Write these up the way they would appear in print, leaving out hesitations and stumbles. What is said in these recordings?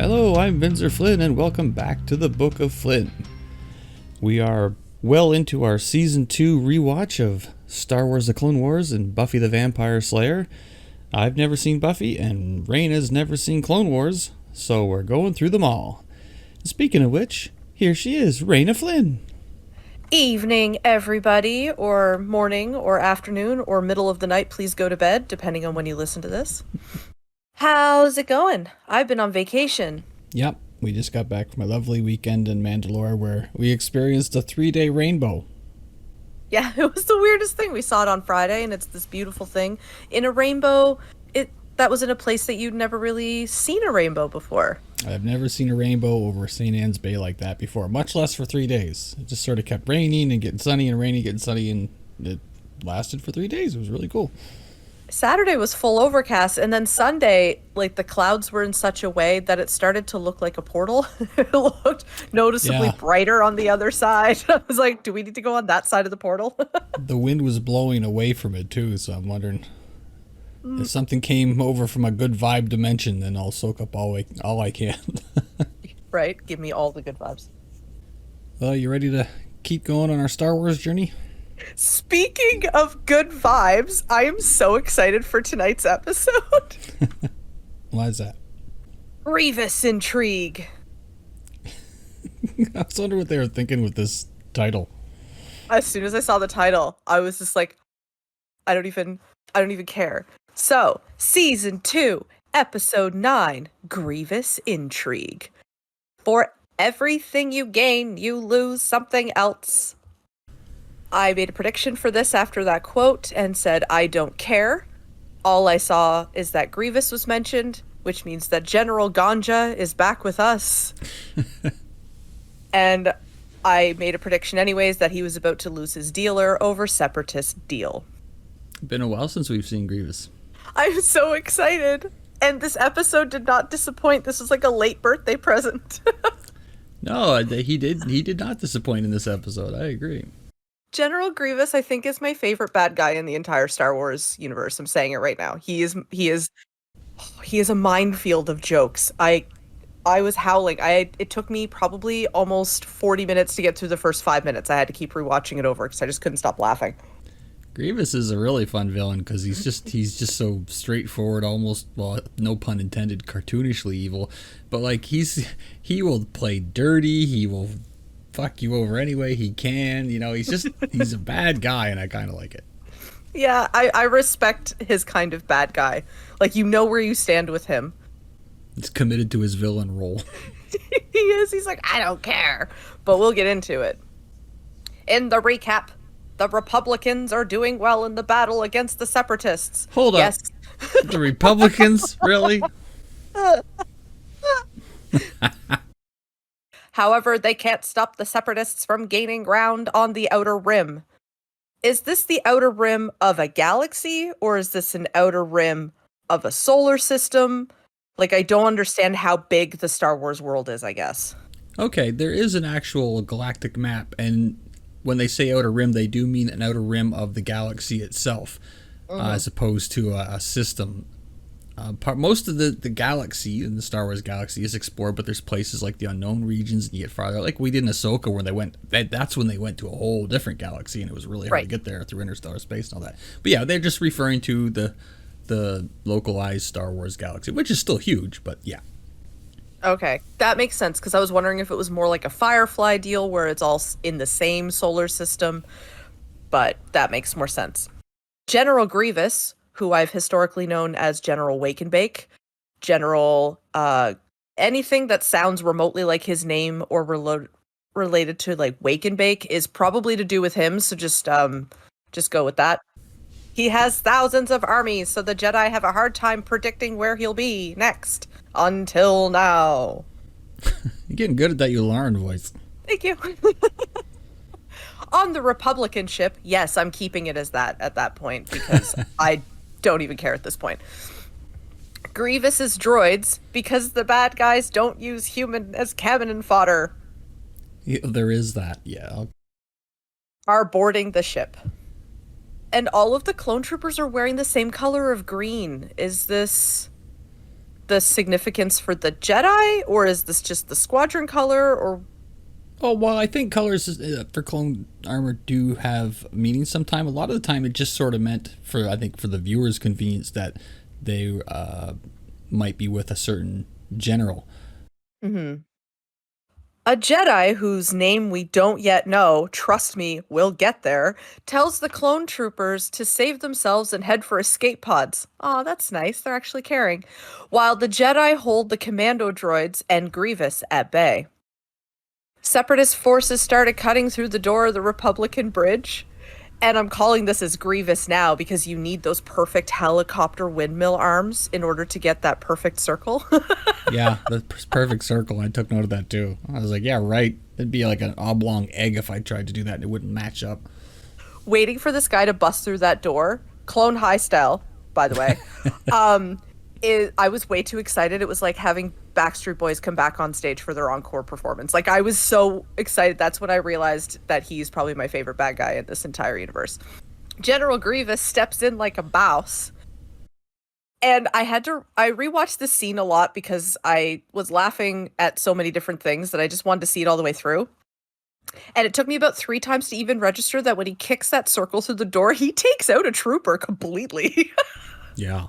Hello, I'm Vinzer Flinn, and welcome back to the Book of Flinn. We are well into our Season 2 rewatch of Star Wars The Clone Wars and Buffy the Vampire Slayer. I've never seen Buffy, and Reigna's never seen Clone Wars, so we're going through them all. Speaking of which, here she is, Reigna Flinn. Evening, everybody, or morning, or afternoon, or middle of the night. Please go to bed, depending on when you listen to this. How's it going? I've been on vacation. Yep, we just got back from a lovely weekend in Mandalore where we experienced a 3-day rainbow. Yeah, it was the weirdest thing. We saw it on Friday, and it's this beautiful thing in a rainbow. That was in a place that you'd never really seen a rainbow before. I've never seen a rainbow over St. Anne's Bay like that before, much less for 3 days. It just sort of kept raining and getting sunny and raining, getting sunny, and it lasted for 3 days. It was really cool. Saturday was full overcast, and then Sunday, like, the clouds were in such a way that it started to look like a portal. It looked noticeably brighter on the other side. I was like, do we need to go on that side of the portal? The wind was blowing away from it, too, so I'm wondering if something came over from a good vibe dimension, then I'll soak up all I can. Right? Give me all the good vibes. Well, you ready to keep going on our Star Wars journey? Speaking of good vibes, I am so excited for tonight's episode. Why is that? Grievous Intrigue. I was wondering what they were thinking with this title. As soon as I saw the title, I was just like, I don't even care. So, Season 2, Episode 9, Grievous Intrigue. For everything you gain, you lose something else. I made a prediction for this after that quote and said, I don't care. All I saw is that Grievous was mentioned, which means that General Ganja is back with us. And I made a prediction anyways that he was about to lose his dealer over Separatist deal. Been a while since we've seen Grievous. I'm so excited. And this episode did not disappoint. This was like a late birthday present. No, he did not disappoint in this episode. I agree. General Grievous, I think, is my favorite bad guy in the entire Star Wars universe. I'm saying it right now. He is a minefield of jokes. I was howling. It took me probably almost 40 minutes to get through the first 5 minutes. I had to keep rewatching it over because I just couldn't stop laughing. Grievous is a really fun villain because he's just so straightforward, almost, well, no pun intended, cartoonishly evil. But like he will play dirty. He will fuck you over any way he can. You know, he's a bad guy, and I kind of like it. Yeah, I respect his kind of bad guy. Like, you know where you stand with him. He's committed to his villain role. He is. He's like, I don't care. But we'll get into it. In the recap, the Republicans are doing well in the battle against the Separatists. Hold up. The Republicans? Really? However, they can't stop the Separatists from gaining ground on the Outer Rim. Is this the Outer Rim of a galaxy, or is this an Outer Rim of a solar system? Like, I don't understand how big the Star Wars world is, I guess. Okay, there is an actual galactic map, and when they say Outer Rim, they do mean an Outer Rim of the galaxy itself, as opposed to a system. Most of the galaxy in the Star Wars galaxy is explored, but there's places like the unknown regions, and you get farther, like we did in Ahsoka, where that's when they went to a whole different galaxy, and it was really hard to get there through interstellar space and all that. But yeah, they're just referring to the localized Star Wars galaxy, which is still huge, but yeah. Okay, that makes sense, because I was wondering if it was more like a Firefly deal, where it's all in the same solar system, but that makes more sense. General Grievous, who I've historically known as General Wake and Bake, anything that sounds remotely like his name or related to like Wake and Bake is probably to do with him, so just go with that. He has thousands of armies, so the Jedi have a hard time predicting where he'll be next. Until now. You're getting good at that Yularen voice. Thank you. On the Republican ship, yes, I'm keeping it as that at that point, because I don't even care at this point. Grievous's droids, because the bad guys don't use human as cannon fodder. Yeah, there is that, yeah. Are boarding the ship. And all of the clone troopers are wearing the same color of green. Is this the significance for the Jedi, or is this just the squadron color, or Oh, well, I think colors for clone armor do have meaning sometime. A lot of the time it just sort of meant for, I think, for the viewer's convenience that they might be with a certain general. Mhm. A Jedi whose name we don't yet know, trust me, we'll get there, tells the clone troopers to save themselves and head for escape pods. Aw, that's nice. They're actually caring. While the Jedi hold the commando droids and Grievous at bay. Separatist forces started cutting through the door of the Republican bridge. And I'm calling this as Grievous now because you need those perfect helicopter windmill arms in order to get that perfect circle. Yeah, the perfect circle. I took note of that too. I was like, yeah, right. It'd be like an oblong egg if I tried to do that and it wouldn't match up. Waiting for this guy to bust through that door, Clone High style, by the way. I was way too excited. It was like having Backstreet Boys come back on stage for their encore performance. Like, I was so excited. That's when I realized that he's probably my favorite bad guy in this entire universe. General Grievous steps in like a mouse. And I rewatched this scene a lot because I was laughing at so many different things that I just wanted to see it all the way through. And it took me about 3 times to even register that when he kicks that circle through the door, he takes out a trooper completely. Yeah.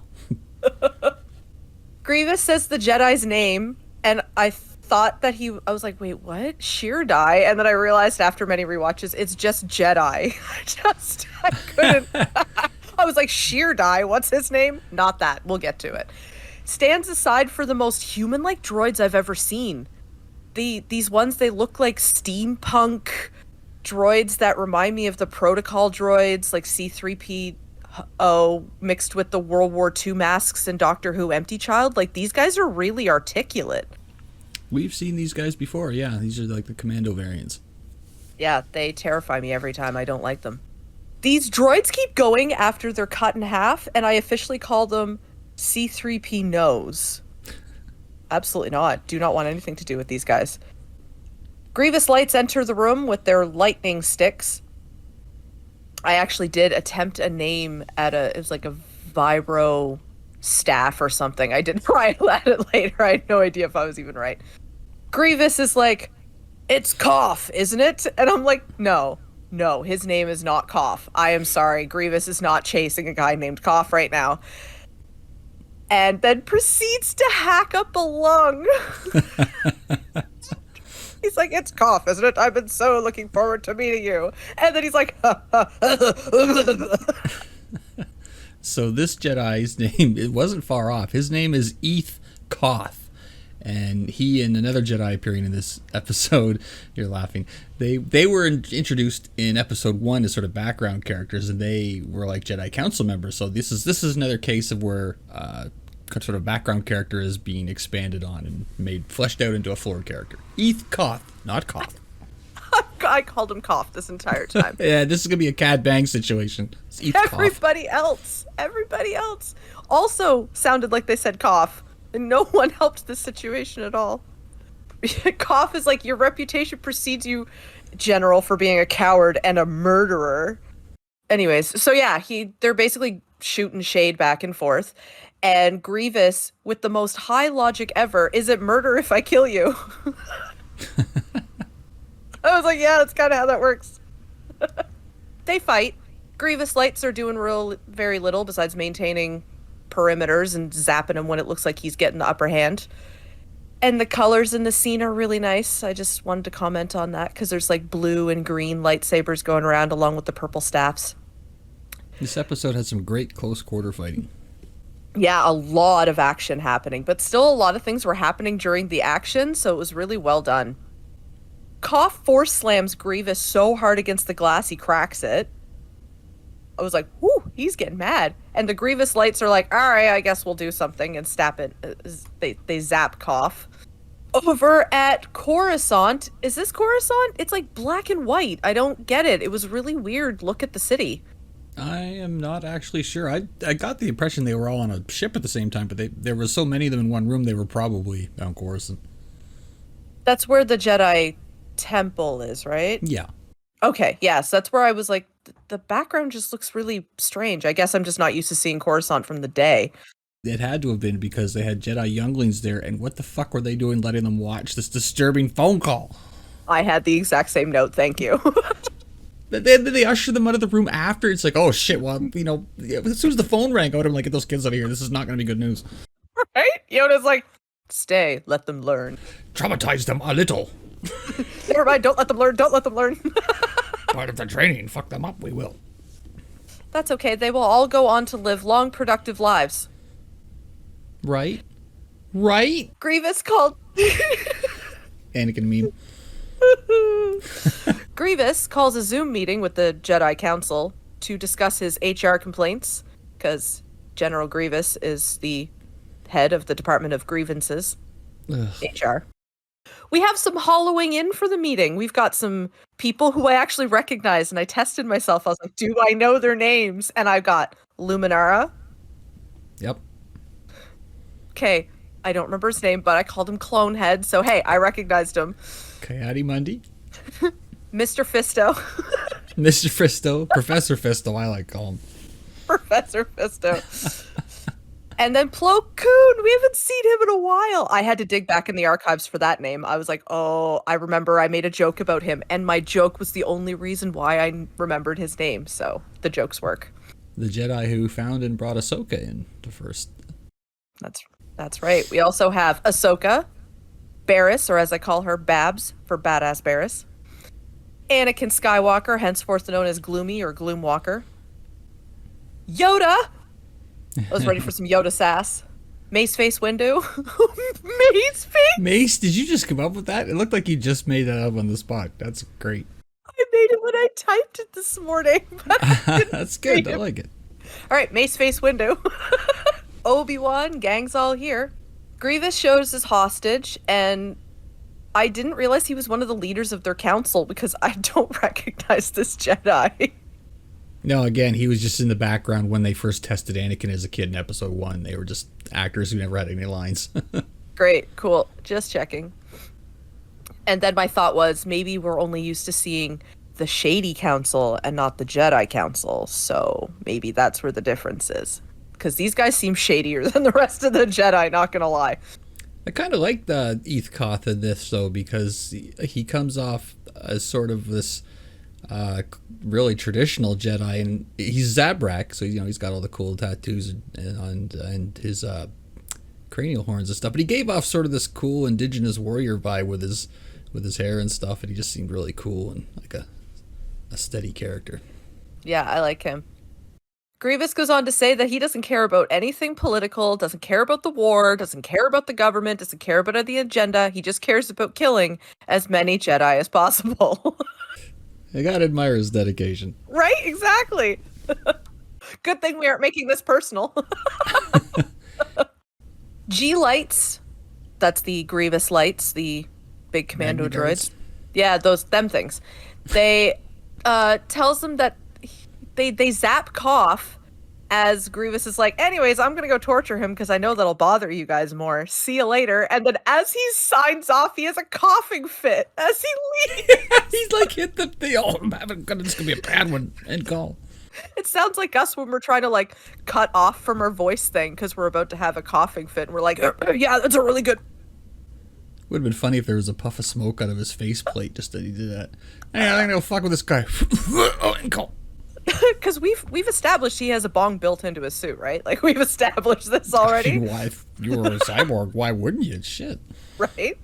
Grievous says the Jedi's name, and I thought that I was like, wait, what? Shirdai? And then I realized after many rewatches, it's just Jedi. I couldn't. I was like, Shirdai, what's his name? Not that. We'll get to it. Stands aside for the most human-like droids I've ever seen. These ones, they look like steampunk droids that remind me of the protocol droids, like C-3PO mixed with the World War II masks and Doctor Who Empty Child. Like, these guys are really articulate. We've seen these guys before. Yeah, these are like the commando variants. Yeah, they terrify me every time. I don't like them. These droids keep going after they're cut in half, and I officially call them C-3P nose. Absolutely not. Do not want anything to do with these guys. Grievous lights enter the room with their lightning sticks. I actually did attempt a name it was like a vibro staff or something. I didn't try at it later. I had no idea if I was even right. Grievous is like, it's Cough, isn't it? And I'm like, no, his name is not Cough. I am sorry. Grievous is not chasing a guy named Cough right now. And then proceeds to hack up a lung. He's like, it's Cough, isn't it? I've been so looking forward to meeting you. And then he's like, So this Jedi's name, it wasn't far off. His name is Eth Koth. And he and another Jedi appearing in this episode, you're laughing, they were introduced in episode 1 as sort of background characters, and they were like Jedi Council members. So this is another case of where sort of background character is being expanded on and made fleshed out into a fuller character. Eth Koth, not Koth. I called him Cough this entire time. Yeah, this is gonna be a Cad Bang situation. It's Eth Everybody else also sounded like they said Cough, and no one helped this situation at all. Cough is like, your reputation precedes you, General, for being a coward and a murderer. Anyways, so yeah, they're basically shooting shade back and forth. And Grievous, with the most high logic ever, is it murder if I kill you? I was like, yeah, that's kind of how that works. They fight. Grievous lights are doing very little besides maintaining perimeters and zapping him when it looks like he's getting the upper hand. And the colors in the scene are really nice. I just wanted to comment on that because there's like blue and green lightsabers going around along with the purple staffs. This episode had some great close quarter fighting. Yeah, a lot of action happening, but still a lot of things were happening during the action, so it was really well done. Cough force slams Grievous so hard against the glass he cracks it. I was like, whoo, he's getting mad. And the Grievous lights are like, all right, I guess we'll do something, and they zap Cough. Over at Coruscant, is this Coruscant? It's like black and white. I don't get it. It was really weird. Look at the city. I am not actually sure. I got the impression they were all on a ship at the same time, but there were so many of them in one room, they were probably on Coruscant. That's where the Jedi temple is, right? Yeah. Okay, yes, that's where I was like, the background just looks really strange. I guess I'm just not used to seeing Coruscant from the day. It had to have been because they had Jedi younglings there, and what the fuck were they doing letting them watch this disturbing phone call? I had the exact same note, thank you. They usher them out of the room after. It's like, oh shit, well, as soon as the phone rang out, I'm like, get those kids out of here. This is not going to be good news. Right? Yoda's like, stay, let them learn. Traumatize them a little. Never mind, don't let them learn, don't let them learn. Part of the training, fuck them up, we will. That's okay, they will all go on to live long, productive lives. Right? Right? Grievous called... Anakin meme. Grievous calls a Zoom meeting with the Jedi Council to discuss his HR complaints, because General Grievous is the head of the Department of Grievances. Ugh. HR. We have some hollowing in for the meeting. We've got some people who I actually recognize, and I tested myself. I was like, do I know their names? And I got Luminara. Yep. Okay, I don't remember his name, but I called him Clonehead, so hey, I recognized him. Coyote Mundi. Mr. Fisto. Mr. Fisto. Professor Fisto, I like to call him. Professor Fisto. And then Plo Koon, we haven't seen him in a while. I had to dig back in the archives for that name. I was like, oh, I remember I made a joke about him, and my joke was the only reason why I remembered his name, so the jokes work. The Jedi who found and brought Ahsoka in the first. That's right. We also have Ahsoka, Barriss, or as I call her, Babs, for Badass Barriss. Anakin Skywalker, henceforth known as Gloomy or Gloomwalker. Yoda! I was ready for some Yoda sass. Mace Face Windu. Mace Face? Mace, did you just come up with that? It looked like you just made that up on the spot. That's great. I made it when I typed it this morning. That's good. I like it. All right, Mace Face Windu. Obi-Wan, gang's all here. Grievous shows his hostage, and I didn't realize he was one of the leaders of their council because I don't recognize this Jedi. No, again, he was just in the background when they first tested Anakin as a kid in episode 1. They were just actors who never had any lines. Great, cool. Just checking. And then my thought was, maybe we're only used to seeing the Shady Council and not the Jedi Council, so maybe that's where the difference is. Because these guys seem shadier than the rest of the Jedi, not gonna lie. I kind of like the Eth Koth in this, though, because he comes off as sort of this really traditional Jedi, and he's Zabrak, so he's got all the cool tattoos and his cranial horns and stuff. But he gave off sort of this cool indigenous warrior vibe with his hair and stuff, and he just seemed really cool and like a steady character. Yeah, I like him. Grievous goes on to say that he doesn't care about anything political, doesn't care about the war, doesn't care about the government, doesn't care about the agenda. He just cares about killing as many Jedi as possible. I gotta admire his dedication. Right? Exactly. Good thing we aren't making this personal. G-Lights, that's the Grievous Lights, the big commando droids. Yeah, them things. They tells them that they zap Cough as Grievous is like, anyways, I'm gonna go torture him because I know that'll bother you guys more. See you later. And then as he signs off, he has a coughing fit as he leaves. He's like, hit the thing. Oh, it's gonna be a bad one. End call. It sounds like us when we're trying to like cut off from our voice thing because we're about to have a coughing fit and we're like, yeah, that's a really good. Would have been funny if there was a puff of smoke out of his faceplate just that he did that. Hey, I'm gonna go fuck with this guy. Oh, end call. Because we've established he has a bong built into his suit, right? Like, we've established this already. Why, if you were a cyborg, why wouldn't you? Shit. Right?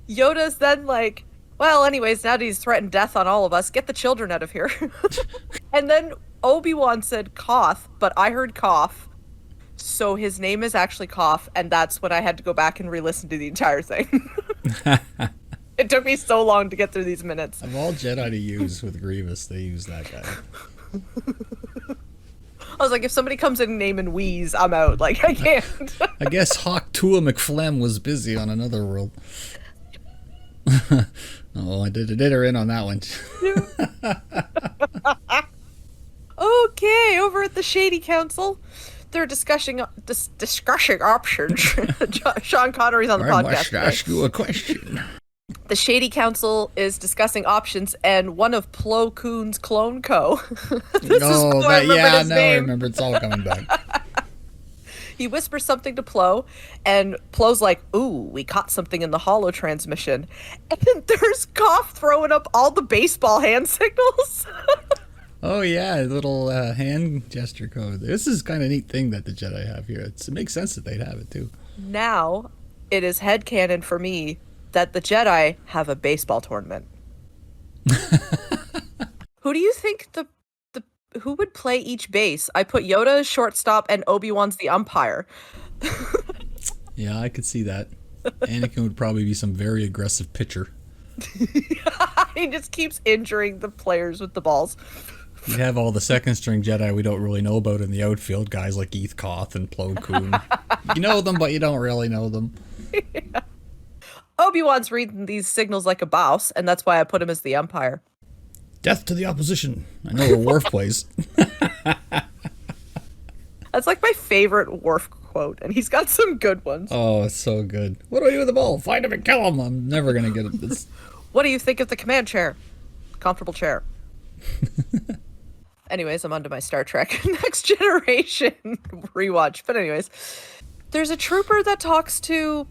Yoda's then like, well, anyways, now that he's threatened death on all of us, get the children out of here. And then Obi-Wan said Koth, but I heard Cough. So his name is actually Cough, and that's when I had to go back and re-listen to the entire thing. It took me so long to get through these minutes. Of all Jedi to use with Grievous, they use that guy. I was like, if somebody comes in naming Wheeze, I'm out. Like, I can't. I guess Hawk Tua McFlem was busy on another world. Oh, I did her in on that one. Okay, over at the Shady Council, they're discussing options. Sean Connery's on the podcast. I must ask you a question. The Shady Council is discussing options, and one of Plo Koon's clone co. I remember it's all coming back. He whispers something to Plo, and Plo's like, ooh, we caught something in the holo transmission. And then there's Koff throwing up all the baseball hand signals. Oh yeah, little hand gesture code. This is kind of neat thing that the Jedi have here. It makes sense that they'd have it too. Now, it is headcanon for me that the Jedi have a baseball tournament. Who do you think who would play each base? I put Yoda as shortstop and Obi-Wan's the umpire. Yeah, I could see that. Anakin would probably be some very aggressive pitcher. He just keeps injuring the players with the balls. You'd have all the second string Jedi we don't really know about in the outfield, guys like Eeth Koth and Plo Koon. You know them, but you don't really know them. Yeah. Obi-Wan's reading these signals like a boss, and that's why I put him as the umpire. Death to the opposition. I know where Worf plays. That's like my favorite Worf quote, and he's got some good ones. Oh, it's so good. What do I do with the ball? Find him and kill him. I'm never going to get it. This. What do you think of the command chair? Comfortable chair. Anyways, I'm onto my Star Trek Next Generation rewatch. But anyways, there's a trooper that talks to...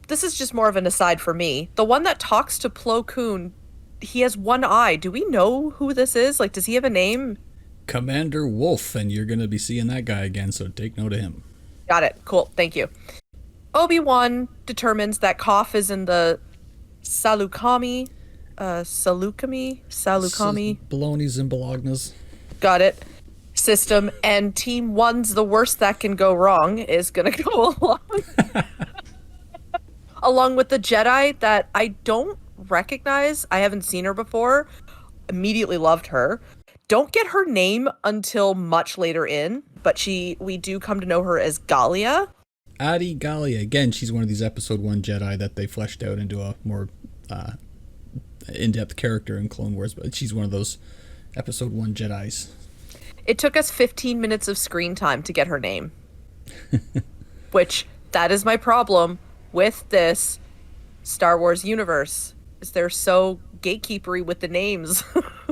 This is just more of an aside for me. The one that talks to Plo Koon, he has one eye. Do we know who this is? Like, does he have a name? Commander Wolf, and you're going to be seeing that guy again, so take note of him. Got it. Cool. Thank you. Obi-Wan determines that Koff is in the Salukami. Bolognas and Bolognas. Got it. System, and Team 1's the worst that can go wrong is going to go along. Along with the Jedi that I don't recognize. I haven't seen her before. Immediately loved her. Don't get her name until much later in, but we do come to know her as Galia. Adi Galia. Again, she's one of these episode 1 Jedi that they fleshed out into a more in-depth character in Clone Wars, but she's one of those episode 1 Jedis. It took us 15 minutes of screen time to get her name. Which, that is my problem with this Star Wars universe, is they're so gatekeepery with the names.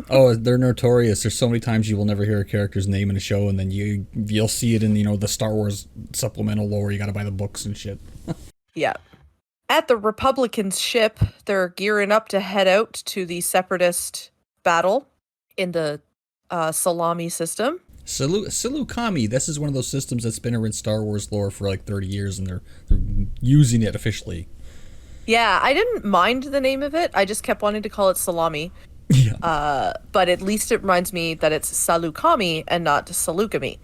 Oh, they're notorious. There's so many times you will never hear a character's name in a show, and then you'll see it in the Star Wars supplemental lore. You got to buy the books and shit. Yeah. At the Republicans' ship, they're gearing up to head out to the Separatist battle in the Salami system. Salukami. This is one of those systems that's been around Star Wars lore for like 30 years, and they're using it officially. Yeah, I didn't mind the name of it. I just kept wanting to call it Salami. Yeah. But at least it reminds me that it's Salukami and not Salukami.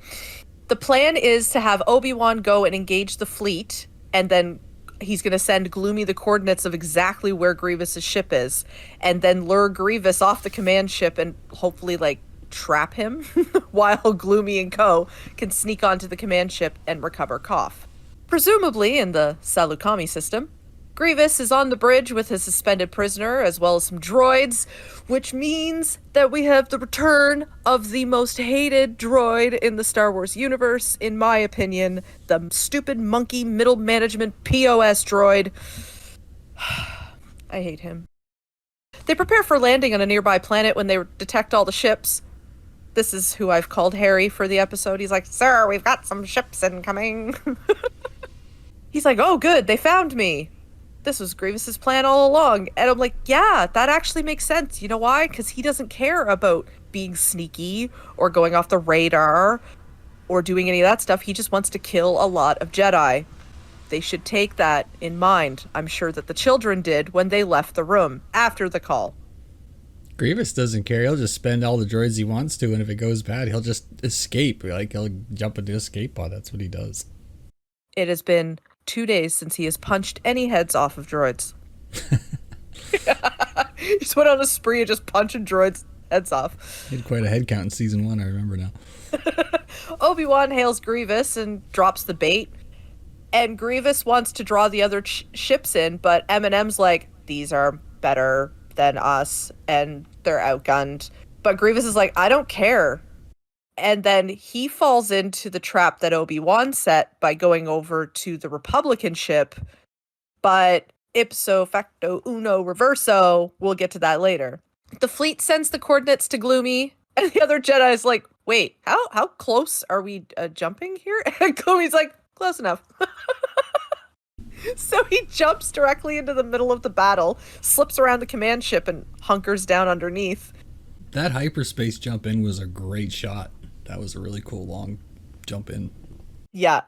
The plan is to have Obi-Wan go and engage the fleet, and then he's going to send Gloomy the coordinates of exactly where Grievous' ship is, and then lure Grievous off the command ship and hopefully, trap him while Gloomy and co. can sneak onto the command ship and recover Koff. Presumably in the Salukami system, Grievous is on the bridge with his suspended prisoner as well as some droids, which means that we have the return of the most hated droid in the Star Wars universe, in my opinion, the stupid monkey middle management POS droid. I hate him. They prepare for landing on a nearby planet when they detect all the ships. This is who I've called Harry for the episode. He's like, "Sir, we've got some ships incoming." He's like, "Oh, good, they found me. This was Grievous's plan all along." And I'm like, yeah, that actually makes sense. You know why? Because he doesn't care about being sneaky or going off the radar or doing any of that stuff. He just wants to kill a lot of Jedi. They should take that in mind. I'm sure that the children did when they left the room after the call. Grievous doesn't care. He'll just spend all the droids he wants to, and if it goes bad, he'll just escape. He'll jump into escape pod. That's what he does. It has been 2 days since he has punched any heads off of droids. He just went on a spree of just punching droids' heads off. He had quite a head count in season 1, I remember now. Obi-Wan hails Grievous and drops the bait. And Grievous wants to draw the other ships in, but Eminem's like, these are better than us, and they're outgunned. But Grievous is like, I don't care. And then he falls into the trap that Obi-Wan set by going over to the Republican ship. But ipso facto uno reverso, we'll get to that later. The fleet sends the coordinates to Gloomy, and the other Jedi is like, wait, how close are we jumping here? And Gloomy's like, Close enough. So he jumps directly into the middle of the battle, slips around the command ship, and hunkers down underneath. That hyperspace jump in was a great shot. That was a really cool long jump in. Yeah.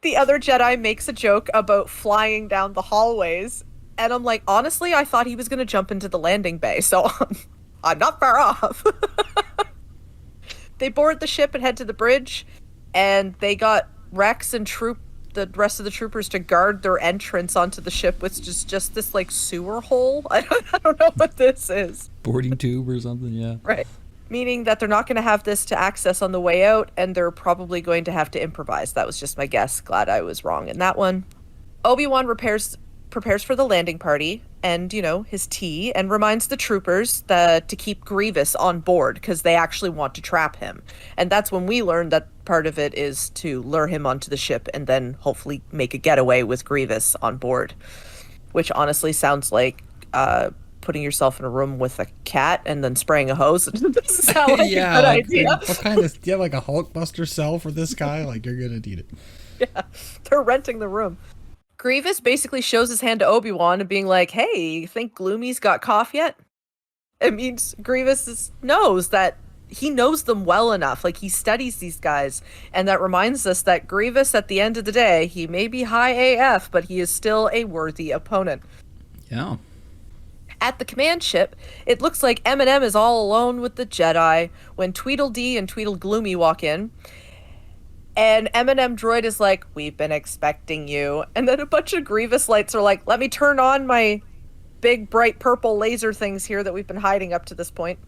The other Jedi makes a joke about flying down the hallways, and I'm like, honestly, I thought he was going to jump into the landing bay, so I'm not far off. They board the ship and head to the bridge, and they got Rex and the rest of the troopers to guard their entrance onto the ship, which is just this like sewer hole. I don't know what this is. Boarding tube or something, yeah. Right. Meaning that they're not going to have this to access on the way out, and they're probably going to have to improvise. That was just my guess. Glad I was wrong in that one. Obi-Wan prepares for the landing party and, his tea, and reminds the troopers to keep Grievous on board because they actually want to trap him. And that's when we learn that part of it is to lure him onto the ship and then hopefully make a getaway with Grievous on board, which honestly sounds like putting yourself in a room with a cat and then spraying a hose. It doesn't sound like a good idea. What kind of, do you have like a Hulkbuster cell for this guy? Like, you're gonna need it. Yeah, they're renting the room. Grievous basically shows his hand to Obi-Wan and being like, hey, you think Gloomy's got cough yet? It means Grievous knows that he knows them well enough. Like, he studies these guys. And that reminds us that Grievous, at the end of the day, he may be high AF, but he is still a worthy opponent. Yeah. At the command ship, it looks like Eminem is all alone with the Jedi when Tweedledee and Tweedlegloomy walk in. And Eminem droid is like, we've been expecting you. And then a bunch of Grievous lights are like, let me turn on my big bright purple laser things here that we've been hiding up to this point.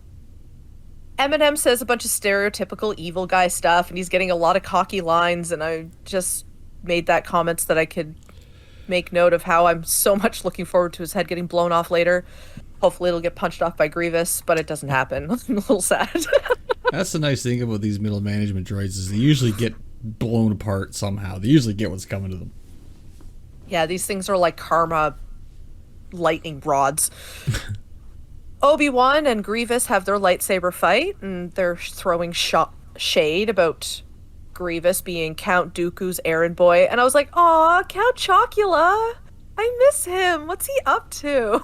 Eminem says a bunch of stereotypical evil guy stuff, and he's getting a lot of cocky lines, and I just made that comment so that I could make note of how I'm so much looking forward to his head getting blown off later. Hopefully it'll get punched off by Grievous, but it doesn't happen. I'm a little sad. That's the nice thing about these middle management droids is they usually get blown apart somehow. They usually get what's coming to them. Yeah, these things are like karma lightning rods. Obi-Wan and Grievous have their lightsaber fight, and they're throwing shade about Grievous being Count Dooku's errand boy. And I was like, aw, Count Chocula. I miss him. What's he up to?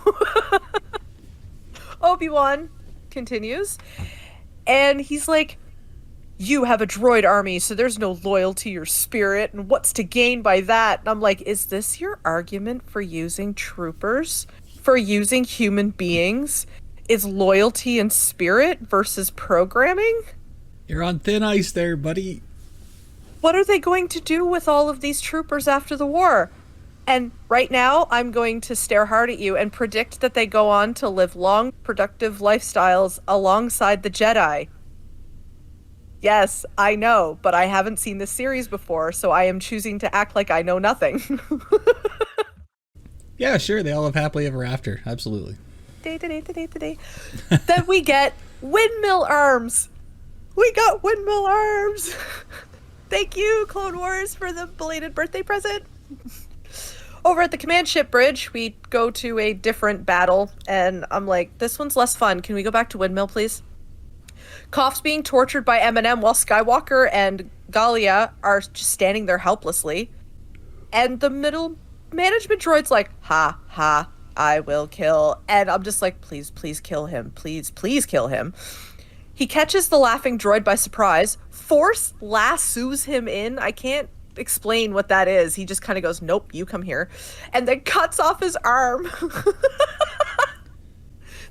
Obi-Wan continues, and he's like, you have a droid army, so there's no loyalty or spirit, and what's to gain by that? And I'm like, is this your argument for using troopers? For using human beings? Is loyalty and spirit versus programming? You're on thin ice there, buddy. What are they going to do with all of these troopers after the war? And right now, I'm going to stare hard at you and predict that they go on to live long, productive lifestyles alongside the Jedi. Yes, I know, but I haven't seen this series before, so I am choosing to act like I know nothing. Yeah, sure, they all live happily ever after. Absolutely. Then we get windmill arms. We got windmill arms. Thank you, Clone Wars, for the belated birthday present. Over at the command ship bridge, we go to a different battle, and I'm like, this one's less fun. Can we go back to windmill, please? Koff's being tortured by Eminem while Skywalker and Galia are just standing there helplessly. And the middle management droid's like, ha, ha, I will kill. And I'm just like, please, please kill him. Please, please kill him. He catches the laughing droid by surprise, force lassos him in. I can't explain what that is. He just kind of goes, nope, you come here. And then cuts off his arm.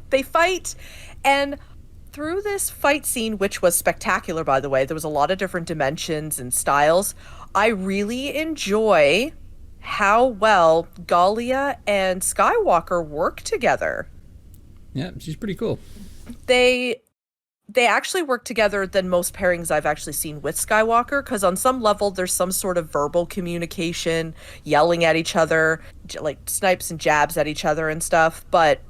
They fight, and through this fight scene, which was spectacular, by the way, there was a lot of different dimensions and styles. I really enjoy how well Galia and Skywalker work together. Yeah, she's pretty cool. They actually work together than most pairings I've actually seen with Skywalker, because on some level there's some sort of verbal communication, yelling at each other, like snipes and jabs at each other and stuff, but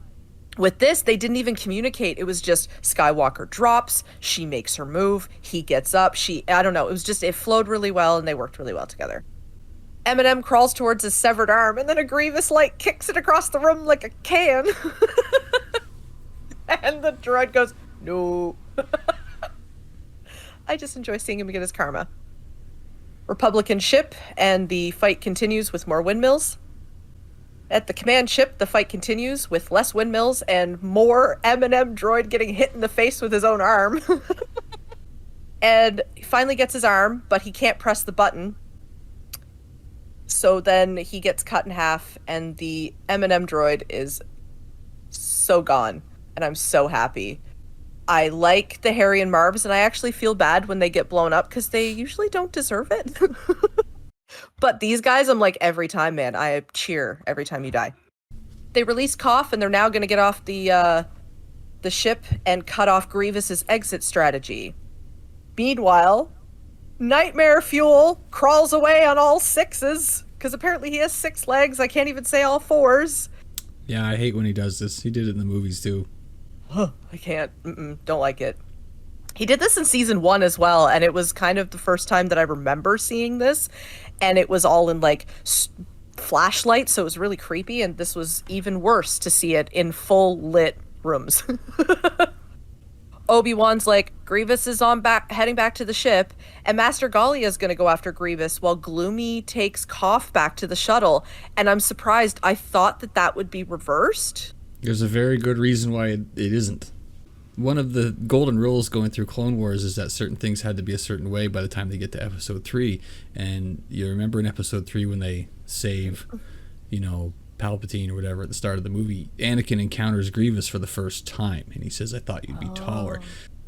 with this, they didn't even communicate. It was just Skywalker drops, she makes her move, he gets up, I don't know, it flowed really well, and they worked really well together. Eminem crawls towards his severed arm, and then a Grievous light kicks it across the room like a can. And the droid goes, no. I just enjoy seeing him get his karma. Republican ship, and the fight continues with more windmills. At the command ship, the fight continues with less windmills and more M&M droid getting hit in the face with his own arm. And he finally gets his arm, but he can't press the button. So then he gets cut in half, and the M&M droid is so gone. And I'm so happy. I like the Harry and Marbs, and I actually feel bad when they get blown up because they usually don't deserve it. But these guys, I'm like, every time, man, I cheer every time you die. They release Cough, and they're now going to get off the ship and cut off Grievous's exit strategy. Meanwhile, Nightmare Fuel crawls away on all sixes, because apparently he has 6 legs. I can't even say all 4s. Yeah, I hate when he does this. He did it in the movies, too. I can't. Don't like it. He did this in season 1 as well, and it was kind of the first time that I remember seeing this, and it was all in, like, flashlight, so it was really creepy, and this was even worse to see it in full lit rooms. Obi-Wan's like, Grievous is heading back to the ship, and Master Galia is going to go after Grievous while Gloomy takes Cough back to the shuttle, and I'm surprised. I thought that would be reversed. There's a very good reason why it isn't. One of the golden rules going through Clone Wars is that certain things had to be a certain way by the time they get to episode 3. And you remember in episode 3 when they save, Palpatine or whatever at the start of the movie, Anakin encounters Grievous for the first time, and he says, I thought you'd be taller.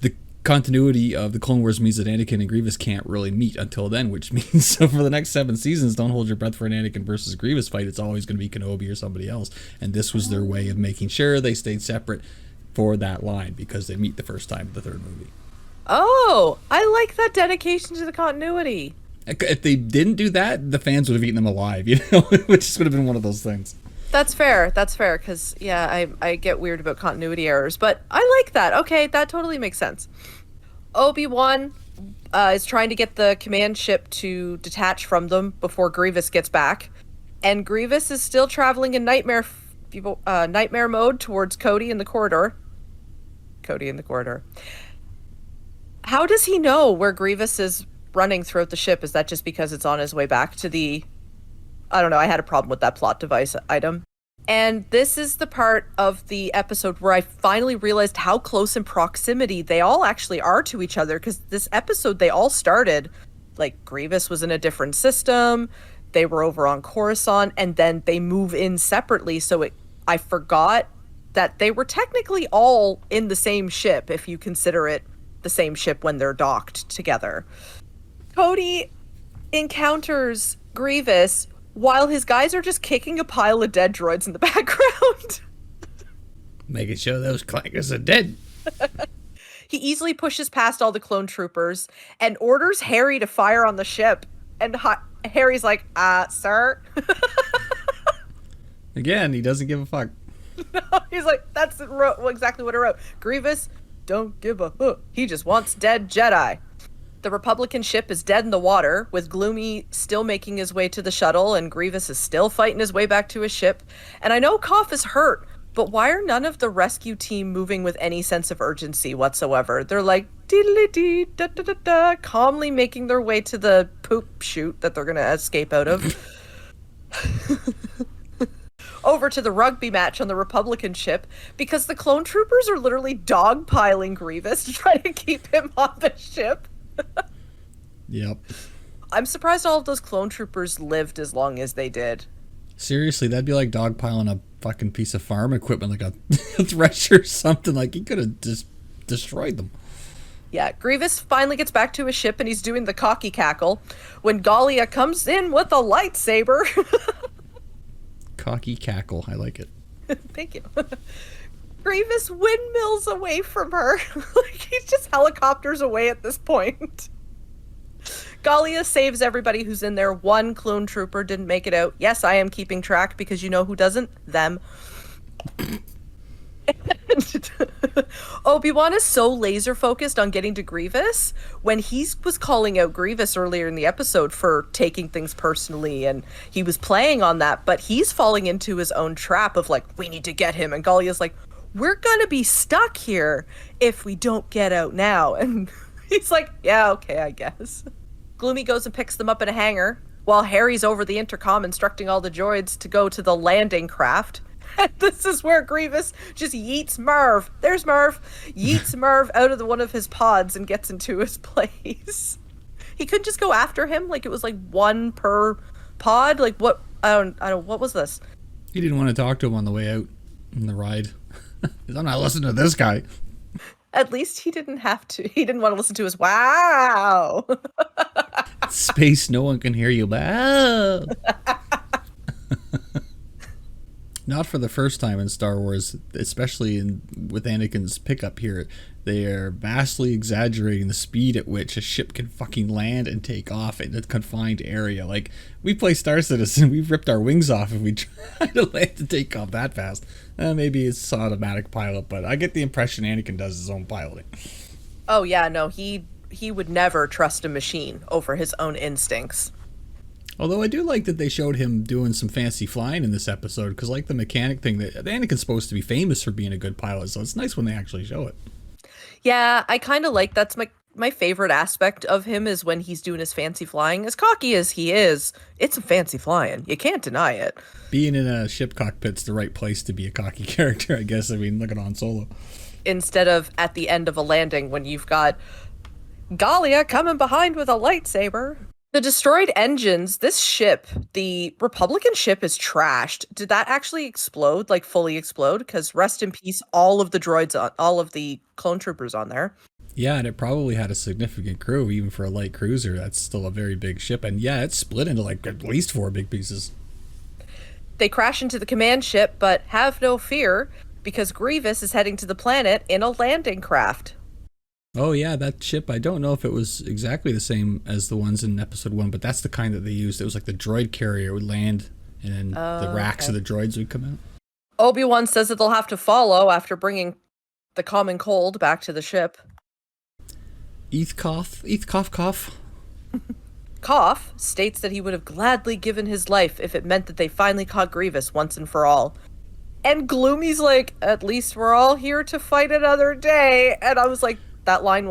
The continuity of the Clone Wars means that Anakin and Grievous can't really meet until then, which means so for the next 7 seasons, don't hold your breath for an Anakin versus Grievous fight. It's always going to be Kenobi or somebody else. And this was their way of making sure they stayed separate for that line, because they meet the first time in the 3rd movie. Oh, I like that dedication to the continuity. If they didn't do that, the fans would have eaten them alive, which just would have been one of those things. That's fair, because, yeah, I get weird about continuity errors, but I like that. Okay, that totally makes sense. Obi-Wan is trying to get the command ship to detach from them before Grievous gets back, and Grievous is still traveling in nightmare mode towards Cody in the corridor. How does he know where Grievous is running throughout the ship? Is that just because it's on his way back to the... I don't know, I had a problem with that plot device item. And this is the part of the episode where I finally realized how close in proximity they all actually are to each other, because this episode, they all started, like, Grievous was in a different system, they were over on Coruscant, and then they move in separately, so I forgot that they were technically all in the same ship, if you consider it the same ship when they're docked together. Cody encounters Grievous while his guys are just kicking a pile of dead droids in the background. Making sure those clankers are dead. He easily pushes past all the clone troopers and orders Harry to fire on the ship. And Harry's like, sir? Again, he doesn't give a fuck. No, he's like, that's exactly what I wrote. Grievous, don't give a fuck. He just wants dead Jedi. The Republican ship is dead in the water, with Gloomy still making his way to the shuttle, and Grievous is still fighting his way back to his ship. And I know Cough is hurt, but why are none of the rescue team moving with any sense of urgency whatsoever? They're like, diddly-dee, da-da-da-da, calmly making their way to the poop chute that they're going to escape out of. Over to the rugby match on the Republican ship, because the clone troopers are literally dogpiling Grievous to try to keep him on the ship. Yep. I'm surprised all of those clone troopers lived as long as they did. Seriously, that'd be like dogpiling a fucking piece of farm equipment, like a thresher or something. Like, he could have just destroyed them. Yeah, Grievous finally gets back to his ship, and he's doing the cocky cackle when Galia comes in with a lightsaber. Cocky cackle, I like it. Thank you. Grievous windmills away from her. Like, he's just helicopters away at this point. Galia saves everybody who's in there. One clone trooper didn't make it out. Yes, I am keeping track, because you know who doesn't? Them. Obi-Wan is so laser focused on getting to Grievous when he was calling out Grievous earlier in the episode for taking things personally, and he was playing on that, but he's falling into his own trap of like, we need to get him, and Galia's like, we're gonna be stuck here if we don't get out now. And he's like, yeah, okay, I guess. Gloomy goes and picks them up in a hangar, while Harry's over the intercom instructing all the droids to go to the landing craft. And this is where Grievous just yeets Marv. There's Marv. Yeets Marv out of one of his pods and gets into his place. He couldn't just go after him, like it was like one per pod. Like what? I don't. What was this? He didn't want to talk to him on the way out in the ride. I'm not listening to this guy. At least he didn't have to. He didn't want to listen to his wow. Space, no one can hear you. Wow. Not for the first time in Star Wars, especially with Anakin's pickup here. They are vastly exaggerating the speed at which a ship can fucking land and take off in a confined area. Like, we play Star Citizen, we've ripped our wings off if we try to land and take off that fast. Maybe it's automatic pilot, but I get the impression Anakin does his own piloting. Oh yeah, no, he would never trust a machine over his own instincts. Although I do like that they showed him doing some fancy flying in this episode, because like the mechanic thing, that Anakin's supposed to be famous for being a good pilot, so it's nice when they actually show it. Yeah, I kind of like that's my favorite aspect of him is when he's doing his fancy flying. As cocky as he is, it's some fancy flying. You can't deny it. Being in a ship cockpit's the right place to be a cocky character, I guess. I mean, look at Han Solo. Instead of at the end of a landing when you've got Galia coming behind with a lightsaber. The destroyed engines, this ship, the Republican ship is trashed. Did that actually explode, like fully explode? Because rest in peace, all of the droids, all of the clone troopers on there. Yeah, and it probably had a significant crew, even for a light cruiser. That's still a very big ship. And yeah, it's split into like at least 4 big pieces. They crash into the command ship, but have no fear, because Grievous is heading to the planet in a landing craft. Oh yeah, that ship, I don't know if it was exactly the same as the ones in episode 1, but that's the kind that they used. It was like the droid carrier would land, and then the racks of the droids would come out. Obi-Wan says that they'll have to follow after bringing the common cold back to the ship. Eeth cough. Koff states that he would have gladly given his life if it meant that they finally caught Grievous once and for all. And Gloomy's like, at least we're all here to fight another day. And I was like, that line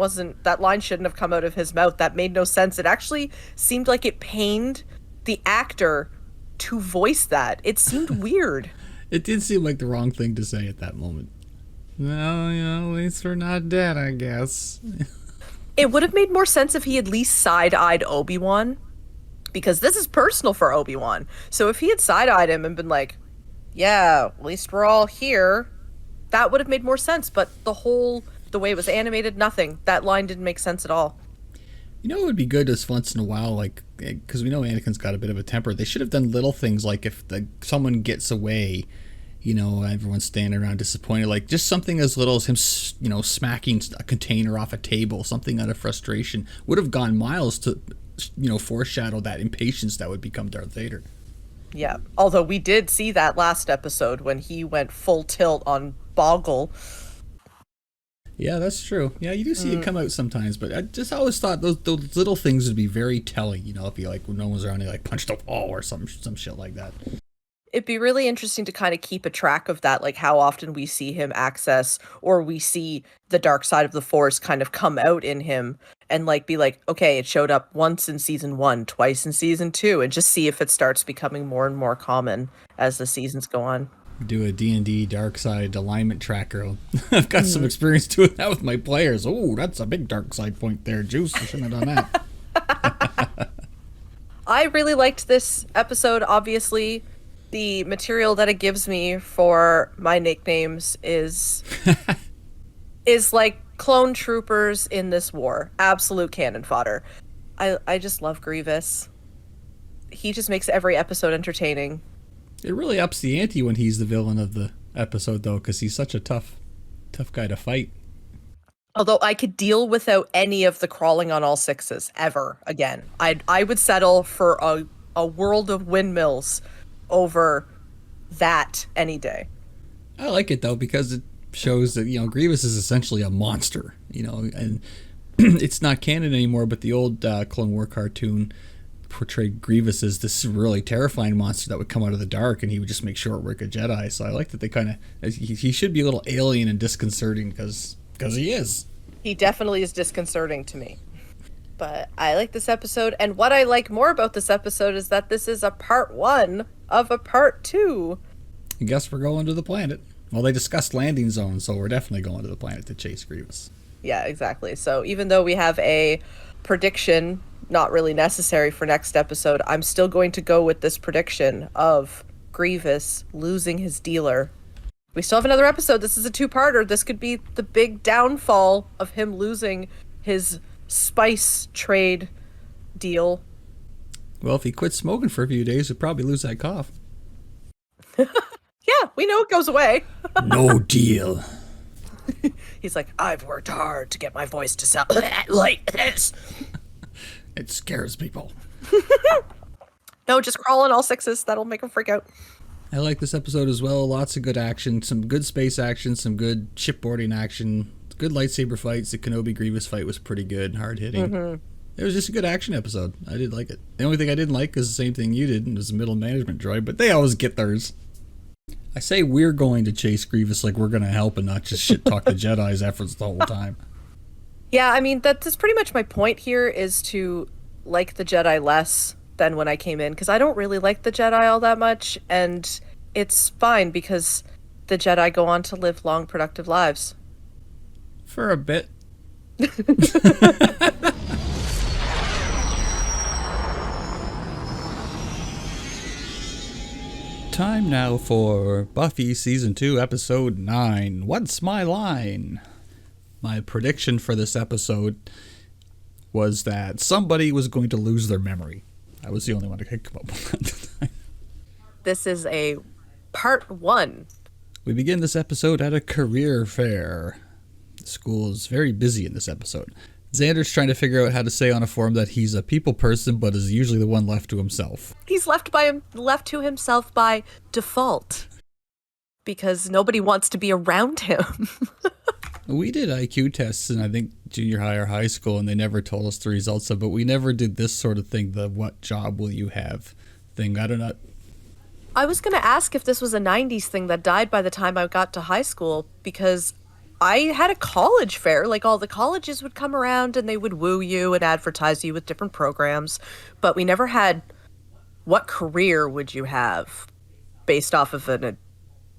shouldn't have come out of his mouth. That made no sense. It actually seemed like it pained the actor to voice that. It seemed weird. It did seem like the wrong thing to say at that moment. Well, at least we're not dead, I guess. It would have made more sense if he at least side-eyed Obi-Wan, because this is personal for Obi-Wan. So if he had side-eyed him and been like, yeah, at least we're all here, that would have made more sense. But the way it was animated, nothing. That line didn't make sense at all. You know, it would be good just once in a while, like, because we know Anakin's got a bit of a temper. They should have done little things like if someone gets away, everyone's standing around disappointed. Like just something as little as him, smacking a container off a table, something out of frustration, would have gone miles to, foreshadow that impatience that would become Darth Vader. Yeah, although we did see that last episode when he went full tilt on Boggle. Yeah, that's true. Yeah, you do see it come out sometimes, but I just always thought those little things would be very telling. If he when no one's around, he punched a wall or some shit like that. It'd be really interesting to kind of keep a track of that, like how often we see him access or we see the dark side of the Force kind of come out in him and be like, okay, it showed up once in season 1, twice in season 2, and just see if it starts becoming more and more common as the seasons go on. Do a D&D dark side alignment tracker. I've got some experience doing that with my players. Oh, that's a big dark side point there, Juice. I shouldn't have done that. I really liked this episode. Obviously, the material that it gives me for my nicknames is like clone troopers in this war. Absolute cannon fodder. I just love Grievous. He just makes every episode entertaining. It really ups the ante when he's the villain of the episode, though, because he's such a tough guy to fight. Although I could deal without any of the crawling on all sixes ever again. I would settle for a world of windmills over that any day. I like it, though, because it shows that, Grievous is essentially a monster, and it's not canon anymore, but the old Clone War cartoon portrayed Grievous as this really terrifying monster that would come out of the dark, and he would just make short work of Jedi. So I like that they kind of, he should be a little alien and disconcerting because he is. He definitely is disconcerting to me. But I like this episode, and what I like more about this episode is that this is a part 1 of a part 2. I guess we're going to the planet. Well, they discussed landing zones, so we're definitely going to the planet to chase Grievous. Yeah, exactly. So even though we have a prediction not really necessary for next episode, I'm still going to go with this prediction of Grievous losing his dealer. We still have another episode. This is a 2-parter. This could be the big downfall of him losing his spice trade deal. Well, if he quits smoking for a few days, he'll probably lose that cough. Yeah, we know it goes away. No deal. He's like, I've worked hard to get my voice to sound like this. It scares people. No, just crawl on all 6s. That'll make them freak out. I like this episode as well. Lots of good action, some good space action, some good shipboarding action, good lightsaber fights. The Kenobi Grievous fight was pretty good, hard hitting. Mm-hmm. It was just a good action episode. I did like it. The only thing I didn't like is the same thing you did, and it was the middle management droid, but they always get theirs. I say we're going to chase Grievous like we're going to help and not just shit talk the Jedi's efforts the whole time. Yeah, I mean, that's pretty much my point here, is to like the Jedi less than when I came in, because I don't really like the Jedi all that much, and it's fine because the Jedi go on to live long, productive lives. For a bit. Time now for Buffy Season 2, Episode 9. What's my line? My prediction for this episode was that somebody was going to lose their memory. I was the only one to come up with that. This is a part 1. We begin this episode at a career fair. The school is very busy in this episode. Xander's trying to figure out how to say on a form that he's a people person, but is usually the one left to himself. He's left to himself by default, because nobody wants to be around him. We did IQ tests in, I think, junior high or high school, and they never told us the results of it, but we never did this sort of thing, the what job will you have thing. I don't know. I was going to ask if this was a 90s thing that died by the time I got to high school, because I had a college fair. Like, all the colleges would come around and they would woo you and advertise you with different programs, but we never had what career would you have based off of a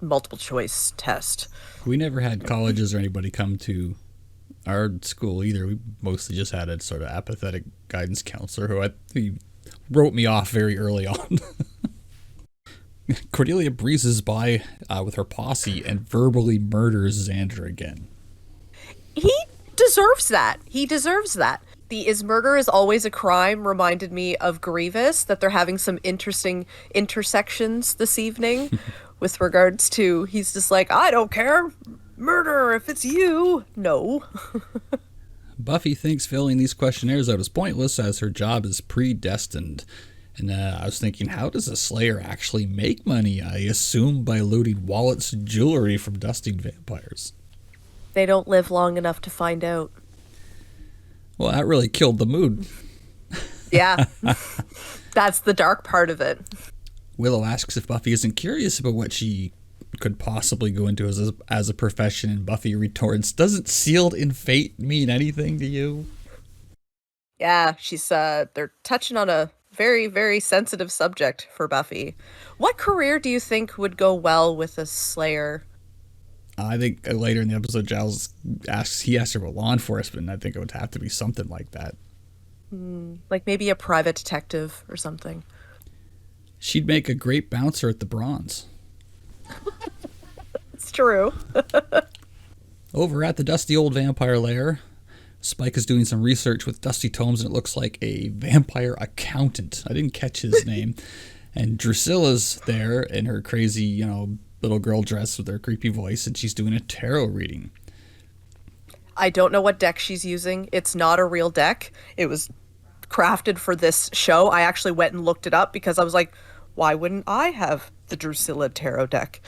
multiple choice test. We never had colleges or anybody come to our school either. We mostly just had a sort of apathetic guidance counselor who wrote me off very early on. Cordelia breezes by with her posse and verbally murders Xander again. He deserves that. The is murder is always a crime reminded me of Grievous, that they're having some interesting intersections this evening with regards to, he's just like, I don't care. Murder if it's you. No. Buffy thinks filling these questionnaires out is pointless as her job is predestined. And I was thinking, how does a slayer actually make money? I assume by looting wallets and jewelry from dusting vampires. They don't live long enough to find out. Well, that really killed the mood. Yeah. That's the dark part of it. Willow asks if Buffy isn't curious about what she could possibly go into as a profession, and Buffy retorts, doesn't sealed in fate mean anything to you? Yeah, they're touching on a very, very sensitive subject for Buffy. What career do you think would go well with a slayer? I think later in the episode, Giles asks her about law enforcement, and I think it would have to be something like that. Like maybe a private detective or something. She'd make a great bouncer at the Bronze. It's true. Over at the dusty old vampire lair, Spike is doing some research with dusty tomes, and it looks like a vampire accountant. I didn't catch his name. And Drusilla's there in her crazy, little girl dress with her creepy voice, and she's doing a tarot reading. I don't know what deck she's using. It's not a real deck. It was crafted for this show. I actually went and looked it up because I was like, why wouldn't I have the Drusilla tarot deck?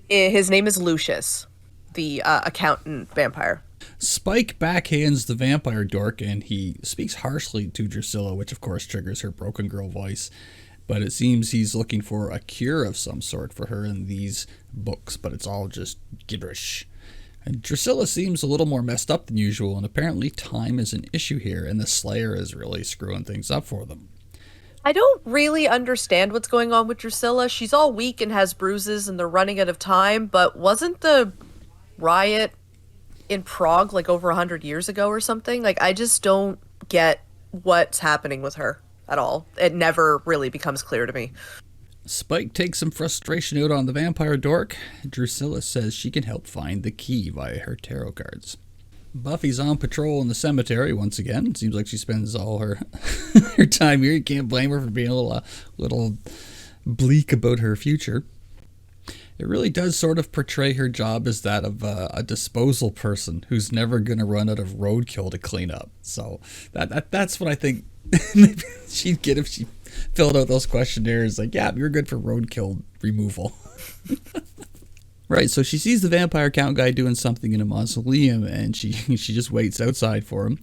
His name is Lucius, the accountant vampire. Spike backhands the vampire dork, and he speaks harshly to Drusilla, which of course triggers her broken girl voice. But it seems he's looking for a cure of some sort for her in these books, but it's all just gibberish. And Drusilla seems a little more messed up than usual, and apparently time is an issue here, and the Slayer is really screwing things up for them. I don't really understand what's going on with Drusilla. She's all weak and has bruises, and they're running out of time, but wasn't the riot in Prague like over 100 years ago or something? Like, I just don't get what's happening with her at all. It never really becomes clear to me. Spike takes some frustration out on the vampire dork. Drusilla says she can help find the key via her tarot cards. Buffy's on patrol in the cemetery once again. Seems like she spends all her her time here. You can't blame her for being a little bleak about her future. It really does sort of portray her job as that of a disposal person who's never going to run out of roadkill to clean up. So that's what I think maybe she'd get if she filled out those questionnaires. Like, yeah, you're good for roadkill removal. Right, so she sees the vampire count guy doing something in a mausoleum, and she just waits outside for him.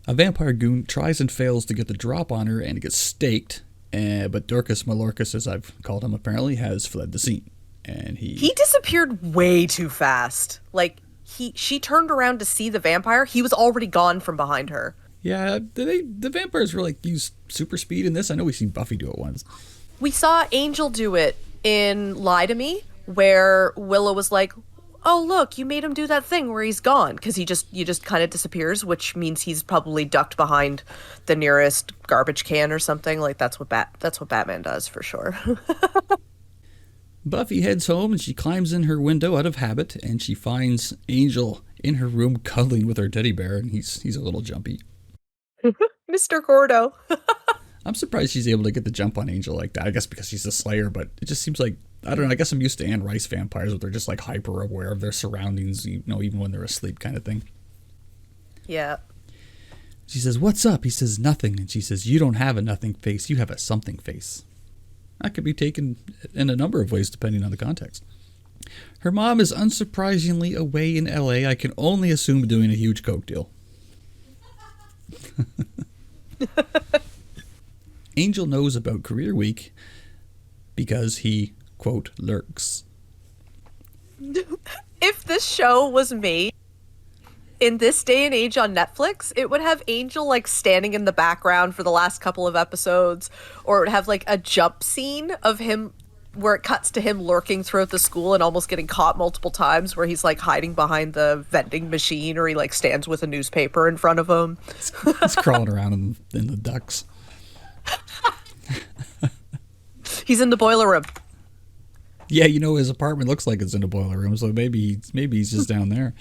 A vampire goon tries and fails to get the drop on her, and gets staked. But Dorcas Malorcas, as I've called him apparently, has fled the scene. And he disappeared way too fast. Like, she turned around to see the vampire. He was already gone from behind her. Yeah, the vampires really use super speed in this? I know we've seen Buffy do it once. We saw Angel do it in Lie to Me, where Willow was like, oh, look, you made him do that thing where he's gone. Because he just kind of disappears, which means he's probably ducked behind the nearest garbage can or something. Like, that's what Batman does, for sure. Buffy heads home and she climbs in her window out of habit, and she finds Angel in her room cuddling with her teddy bear, and he's a little jumpy. Mr. Gordo. I'm surprised she's able to get the jump on Angel like that. I guess because she's a Slayer, but it just seems like, I don't know, I guess I'm used to Anne Rice vampires where they're just like hyper aware of their surroundings, you know, even when they're asleep kind of thing. Yeah. She says, "What's up?" He says, "Nothing." And she says, "You don't have a nothing face, you have a something face." That could be taken in a number of ways depending on the context. Her mom is unsurprisingly away in LA. I can only assume doing a huge coke deal. Angel knows about Career Week because he, quote, lurks. If this show was made in this day and age on Netflix, it would have Angel like standing in the background for the last couple of episodes, or it would have like a jump scene of him where it cuts to him lurking throughout the school and almost getting caught multiple times, where he's like hiding behind the vending machine, or he like stands with a newspaper in front of him. He's crawling around in the ducks. He's in the boiler room. Yeah, you know, his apartment looks like it's in a boiler room, so maybe he's just down there.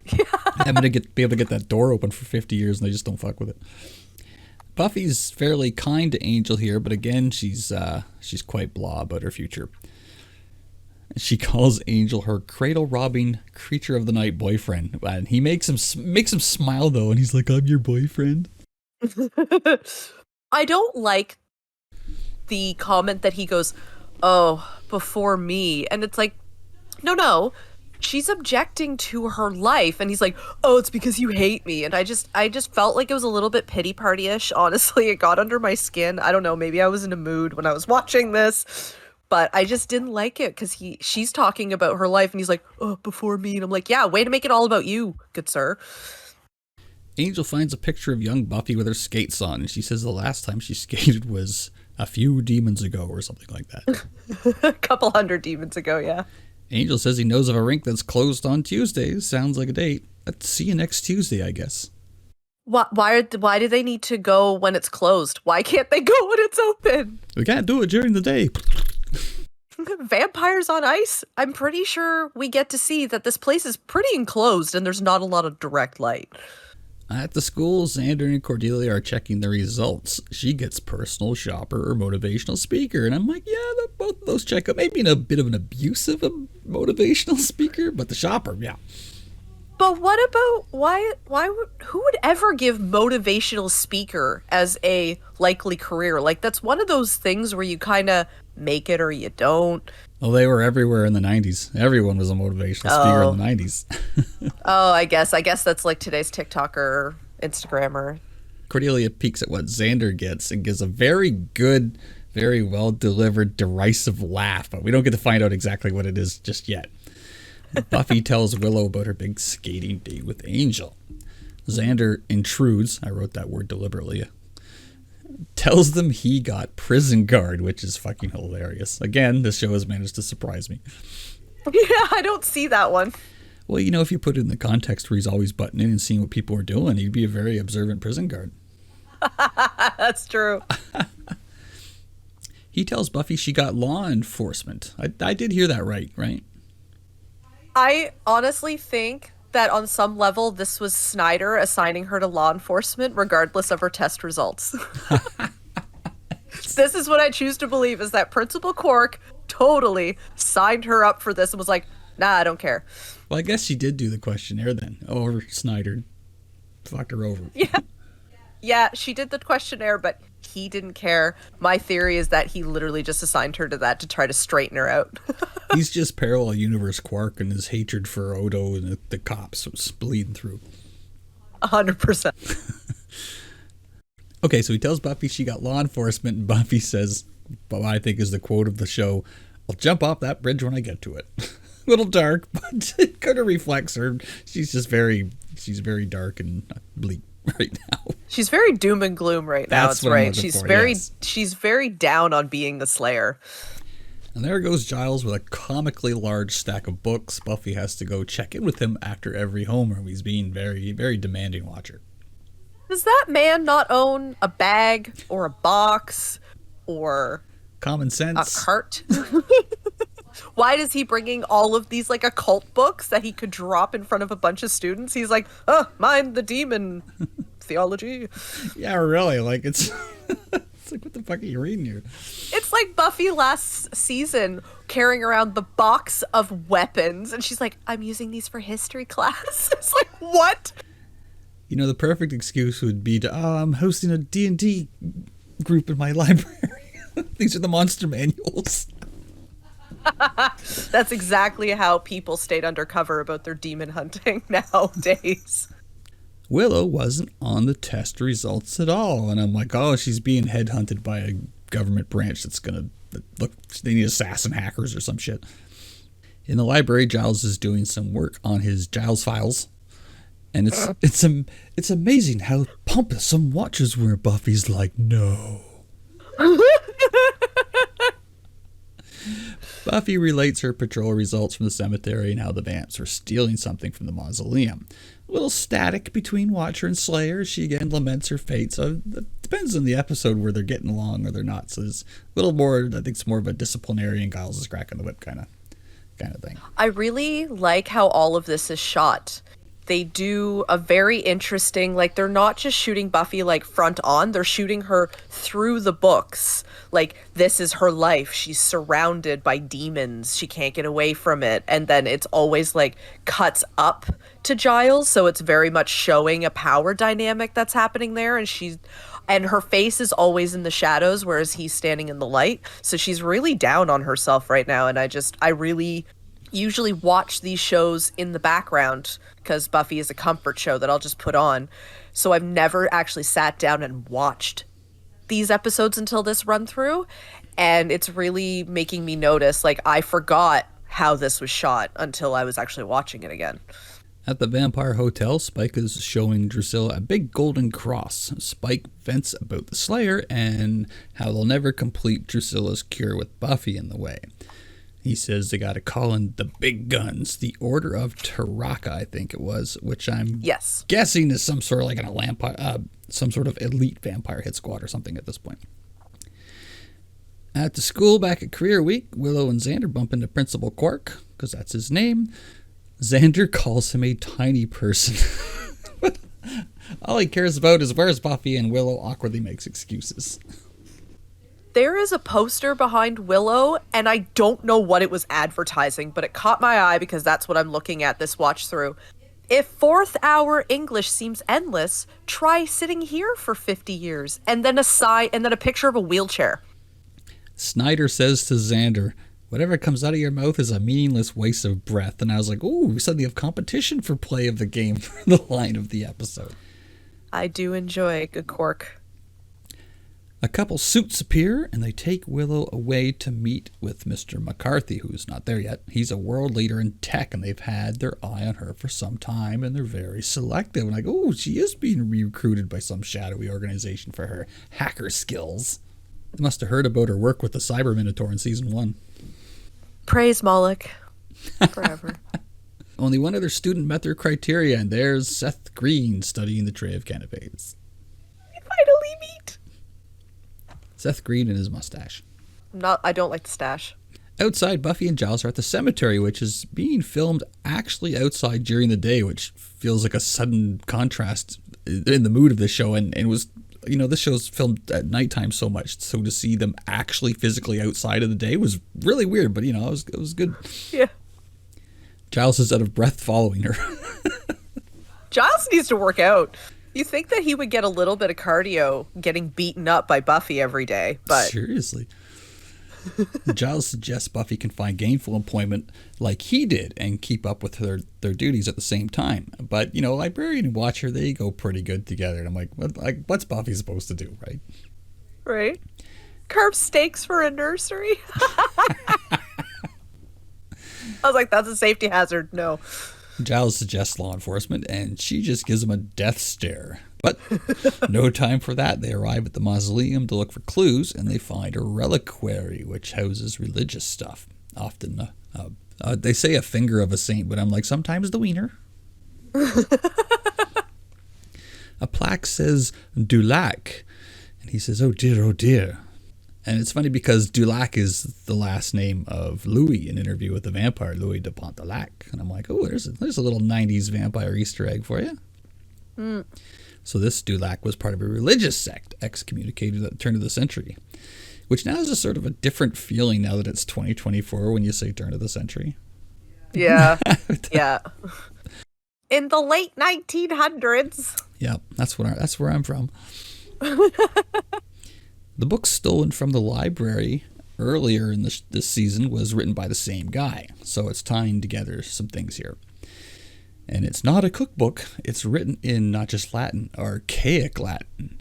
Yeah. I'm going to be able to get that door open for 50 years and they just don't fuck with it. Buffy's fairly kind to Angel here, but again, she's quite blah about her future. She calls Angel her cradle-robbing, creature-of-the-night boyfriend. And he makes him smile, though, and he's like, "I'm your boyfriend." I don't like the comment that he goes, "Oh, before me." And it's like, no. She's objecting to her life, and he's like, "Oh, it's because you hate me." And I just felt like it was a little bit pity party-ish. Honestly, it got under my skin. I don't know, maybe I was in a mood when I was watching this, but I just didn't like it because she's talking about her life, and he's like, "Oh, before me." And I'm like, yeah, way to make it all about you, good sir. Angel finds a picture of young Buffy with her skates on, and she says the last time she skated was a few demons ago or something like that. A couple hundred demons ago, yeah. Angel says he knows of a rink that's closed on Tuesdays. Sounds like a date. Let's see you next Tuesday, I guess. Why do they need to go when it's closed? Why can't they go when it's open? We can't do it during the day. Vampires on ice? I'm pretty sure we get to see that this place is pretty enclosed and there's not a lot of direct light. At the school, Xander and Cordelia are checking the results. She gets personal shopper or motivational speaker. And I'm like, yeah, both of those check out. Maybe in a bit of an abusive motivational speaker, but the shopper, yeah. But what about who would ever give motivational speaker as a likely career? Like, that's one of those things where you kind of make it or you don't. Well, they were everywhere in the 90s. Everyone was a motivational speaker in the 90s. Oh, I guess that's like today's TikTok or Instagrammer. Cordelia peeks at what Xander gets and gives a very good, very well-delivered, derisive laugh, but we don't get to find out exactly what it is just yet. Buffy tells Willow about her big skating date with Angel. Xander intrudes, I wrote that word deliberately, tells them he got prison guard, which is fucking hilarious. Again, this show has managed to surprise me. Yeah, I don't see that one. Well, if you put it in the context where he's always butting in and seeing what people are doing, he'd be a very observant prison guard. That's true. He tells Buffy she got law enforcement. I did hear that right? I honestly think that on some level, this was Snyder assigning her to law enforcement regardless of her test results. This is what I choose to believe, is that Principal Quark totally signed her up for this and was like, nah, I don't care. Well, I guess she did do the questionnaire then. Or Snyder fucked her over. Yeah, she did the questionnaire, but he didn't care. My theory is that he literally just assigned her to that to try to straighten her out. He's just parallel universe Quark, and his hatred for Odo and the cops was bleeding through. 100%. Okay, so he tells Buffy she got law enforcement, and Buffy says, what I think is the quote of the show, I'll jump off that bridge when I get to it. A little dark, but it kind of reflects her. She's very dark and bleak right now. She's very doom and gloom right now. That's It's right. yes. She's very down on being the Slayer. And there goes Giles with a comically large stack of books. Buffy has to go check in with him after every Homer. He's being very, very demanding watcher. Does that man not own a bag or a box or Common sense. a cart? Why is he bringing all of these like occult books that he could drop in front of a bunch of students? He's like, oh, mind the demon theology. Yeah, really. Like it's it's like, what the fuck are you reading here? It's like Buffy last season carrying around the box of weapons, and she's like, I'm using these for history class. It's like, what? The perfect excuse would be to, I'm hosting a D&D group in my library. These are the monster manuals. That's exactly how people stayed undercover about their demon hunting nowadays. Willow wasn't on the test results at all. And I'm like, oh, she's being headhunted by a government branch that's going to look, they need assassin hackers or some shit. In the library, Giles is doing some work on his Giles files. And it's amazing how pompous some watchers were. Buffy's like, no. Buffy relates her patrol results from the cemetery and how the vamps are stealing something from the mausoleum. A little static between Watcher and Slayer. She again laments her fate. So it depends on the episode where they're getting along or they're not. So there's a little more, I think it's more of a disciplinary and Giles is cracking the whip kind of thing. I really like how all of this is shot. They do a very interesting, like, they're not just shooting Buffy, like, front on. They're shooting her through the books. Like, this is her life. She's surrounded by demons. She can't get away from it. And then it's always, like, cuts up to Giles. So it's very much showing a power dynamic that's happening there. And her face is always in the shadows, whereas he's standing in the light. So she's really down on herself right now. And I really usually watch these shows in the background because Buffy is a comfort show that I'll just put on. So I've never actually sat down and watched these episodes until this run through. And it's really making me notice, like, I forgot how this was shot until I was actually watching it again. At the Vampire Hotel, Spike is showing Drusilla a big golden cross. Spike vents about the Slayer and how they'll never complete Drusilla's cure with Buffy in the way. He says they got to call in the big guns, the Order of Taraka, I think it was, which I'm guessing is some sort of like some sort of elite vampire hit squad or something at this point. At the school back at Career Week, Willow and Xander bump into Principal Quark, because that's his name. Xander calls him a tiny person. All he cares about is where's Buffy, and Willow awkwardly makes excuses. There is a poster behind Willow, and I don't know what it was advertising, but it caught my eye because that's what I'm looking at this watch through. If fourth hour English seems endless, try sitting here for 50 years. And then a picture of a wheelchair. Snyder says to Xander, whatever comes out of your mouth is a meaningless waste of breath. And I was like, ooh, we suddenly have competition for play of the game for the line of the episode. I do enjoy a good Quark. A couple suits appear, and they take Willow away to meet with Mr. McCarthy, who's not there yet. He's a world leader in tech, and they've had their eye on her for some time, and they're very selective. And like, oh, she is being recruited by some shadowy organization for her hacker skills. They must have heard about her work with the Cyber Minotaur in Season 1. Praise Moloch. Forever. Only one other student met their criteria, and there's Seth Green studying the tray of canapes. We finally meet. Seth Green and his mustache. I don't like the stash. Outside, Buffy and Giles are at the cemetery, which is being filmed actually outside during the day, which feels like a sudden contrast in the mood of the show. And it was, this show's filmed at nighttime so much, so to see them actually physically outside of the day was really weird, but, it was good. Yeah. Giles is out of breath following her. Giles needs to work out. You think that he would get a little bit of cardio getting beaten up by Buffy every day, but... Seriously. Giles suggests Buffy can find gainful employment like he did and keep up with their duties at the same time. But, Librarian and Watcher, they go pretty good together. And I'm like, what's Buffy supposed to do, right? Right. Carve steaks for a nursery? I was like, that's a safety hazard. No. Giles suggests law enforcement, and she just gives him a death stare. But no time for that. They arrive at the mausoleum to look for clues, and they find a reliquary, which houses religious stuff. Often, they say a finger of a saint, but I'm like, sometimes the wiener. A plaque says Dulac, and he says, oh dear. And it's funny because Dulac is the last name of Louis in Interview with the Vampire, Louis de Pontelac. And I'm like, oh, there's a little 90s vampire Easter egg for you. Mm. So this Dulac was part of a religious sect excommunicated at the turn of the century, which now is a sort of a different feeling now that it's 2024 when you say turn of the century. Yeah, yeah. In the late 1900s. Yeah, that's where I'm from. The book stolen from the library earlier in this season was written by the same guy, so it's tying together some things here. And it's not a cookbook, it's written in not just Latin, archaic Latin.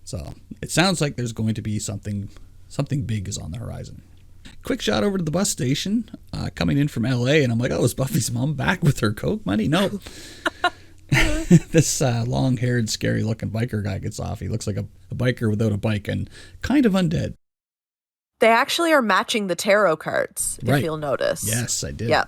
So it sounds like there's going to be something big is on the horizon. Quick shot over to the bus station, coming in from LA, and I'm like, oh, is Buffy's mom back with her Coke money? No. This long-haired, scary-looking biker guy gets off. He looks like a biker without a bike and kind of undead. They actually are matching the tarot cards, if you'll notice. Yes, I did. Yeah.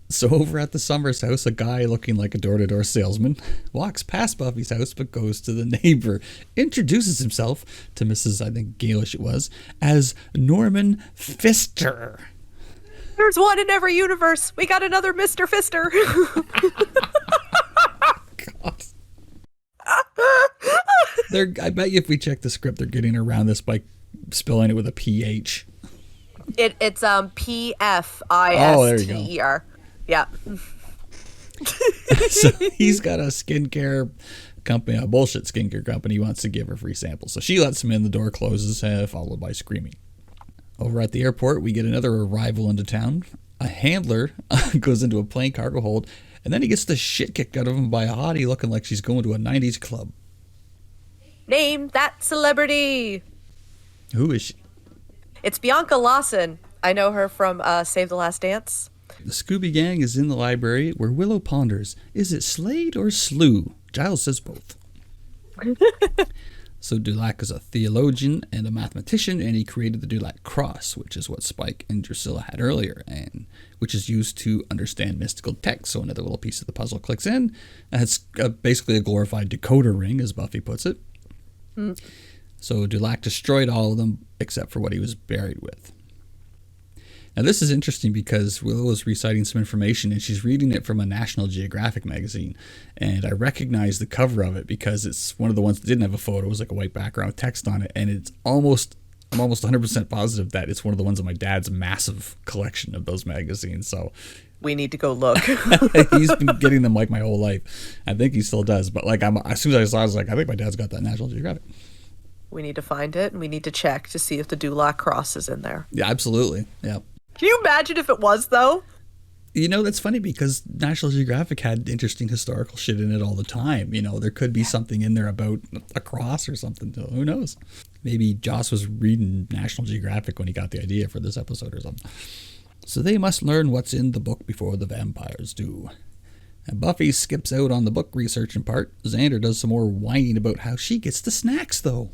So over at the Summers house, a guy looking like a door-to-door salesman walks past Buffy's house but goes to the neighbor, introduces himself to Mrs. I think Galish it was, as Norman Pfister. There's one in every universe. We got another Mr. Pfister. God. I bet you if we check the script, they're getting around this by spelling it with a PH. It's PFISTER. Oh, there you go. Yeah. So he's got a skincare company, a bullshit skincare company. He wants to give her free samples. So she lets him in. The door closes, followed by screaming. Over at the airport, we get another arrival into town. A handler goes into a plane cargo hold, and then he gets the shit kicked out of him by a hottie looking like she's going to a 90s club. Name that celebrity. Who is she? It's Bianca Lawson. I know her from Save the Last Dance. The Scooby Gang is in the library where Willow ponders, is it Slade or Slew? Giles says both. So Dulac is a theologian and a mathematician, and he created the Dulac Cross, which is what Spike and Drusilla had earlier, and which is used to understand mystical text. So another little piece of the puzzle clicks in, and it's basically a glorified decoder ring, as Buffy puts it. Mm. So Dulac destroyed all of them except for what he was buried with. Now this is interesting because Willow is reciting some information and she's reading it from a National Geographic magazine. And I recognize the cover of it because it's one of the ones that didn't have a photo. It was like a white background with text on it. And I'm almost 100% positive that it's one of the ones in my dad's massive collection of those magazines. So we need to go look. He's been getting them like my whole life. I think he still does. But like as soon as I saw it, I was like, I think my dad's got that National Geographic. We need to find it and we need to check to see if the Dulac Cross is in there. Yeah, absolutely. Yeah. Can you imagine if it was, though? That's funny because National Geographic had interesting historical shit in it all the time. There could be something in there about a cross or something. Who knows? Maybe Joss was reading National Geographic when he got the idea for this episode or something. So they must learn what's in the book before the vampires do. And Buffy skips out on the book researching part. Xander does some more whining about how she gets the snacks, though.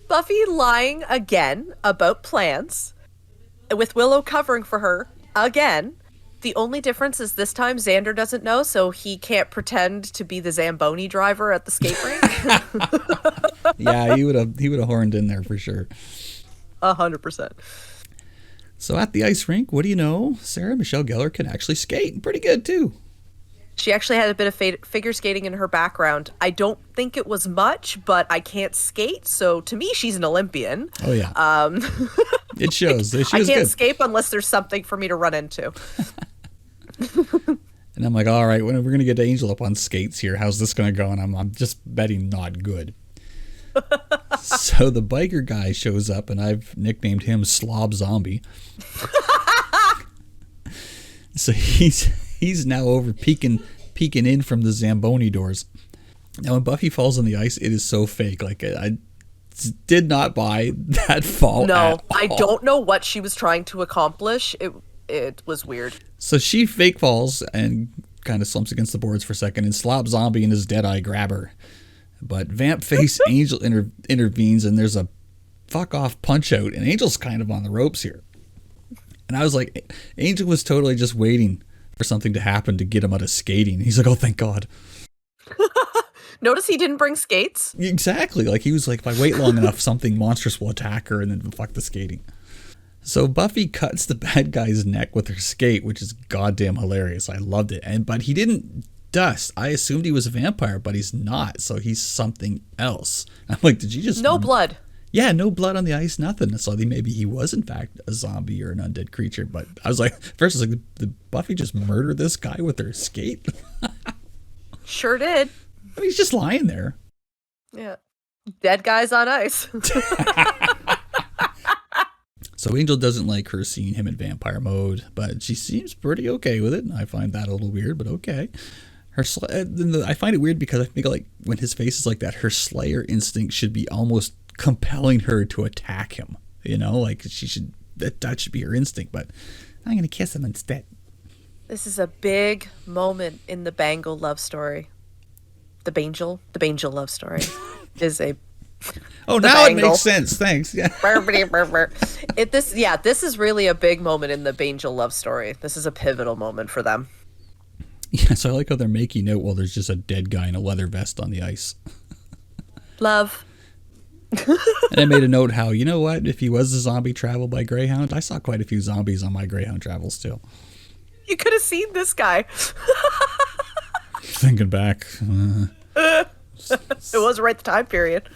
Buffy lying again about plans, with Willow covering for her again. The only difference is this time Xander doesn't know, so he can't pretend to be the Zamboni driver at the skate rink. Yeah, he would have horned in there for sure. 100%. So at the ice rink, what do you know? Sarah Michelle Gellar can actually skate, and pretty good too. She actually had a bit of figure skating in her background. I don't think it was much, but I can't skate, so to me, she's an Olympian. Oh yeah. It shows. She was I can't good. escape unless there's something for me to run into. And I'm like, all right, when we're gonna get Angel up on skates here, how's this gonna go? And I'm just betting not good. So the biker guy shows up, and I've nicknamed him Slob Zombie. So he's now over peeking in from the Zamboni doors. Now when Buffy falls on the ice, it is so fake. Like I did not buy that fall. No, I don't know what she was trying to accomplish. It was weird. So she fake falls and kind of slumps against the boards for a second, and Slob Zombie and his dead eye grab her. But Vamp Face Angel intervenes, and there's a fuck off punch out, and Angel's kind of on the ropes here. And I was like, Angel was totally just waiting for something to happen to get him out of skating. He's like, oh, thank God. Notice he didn't bring skates? Exactly. Like he was like, if I wait long enough, something monstrous will attack her, and then fuck the skating. So Buffy cuts the bad guy's neck with her skate, which is goddamn hilarious. I loved it. But he didn't dust. I assumed he was a vampire, but he's not. So he's something else. I'm like, did you just... No blood. Yeah, no blood on the ice, nothing. So maybe he was in fact a zombie or an undead creature. But I was like, first I was like, did Buffy just murder this guy with her skate? Sure did. I mean, he's just lying there. Yeah. Dead guys on ice. So Angel doesn't like her seeing him in vampire mode, but she seems pretty okay with it. And I find that a little weird, but okay. I find it weird because I think like when his face is like that, her Slayer instinct should be almost compelling her to attack him. You know, like that should be her instinct, but I'm going to kiss him instead. This is a big moment in the Bangle love story. The Bangle love story is a... Oh, now Bangle. It makes sense. Thanks. Yeah. This is really a big moment in the Bangle love story. This is a pivotal moment for them. Yeah, so I like how they're making out while there's just a dead guy in a leather vest on the ice. Love. And I made a note how, you know what, if he was a zombie traveled by Greyhound, I saw quite a few zombies on my Greyhound travels too. You could have seen this guy. Thinking back. It was right the time period.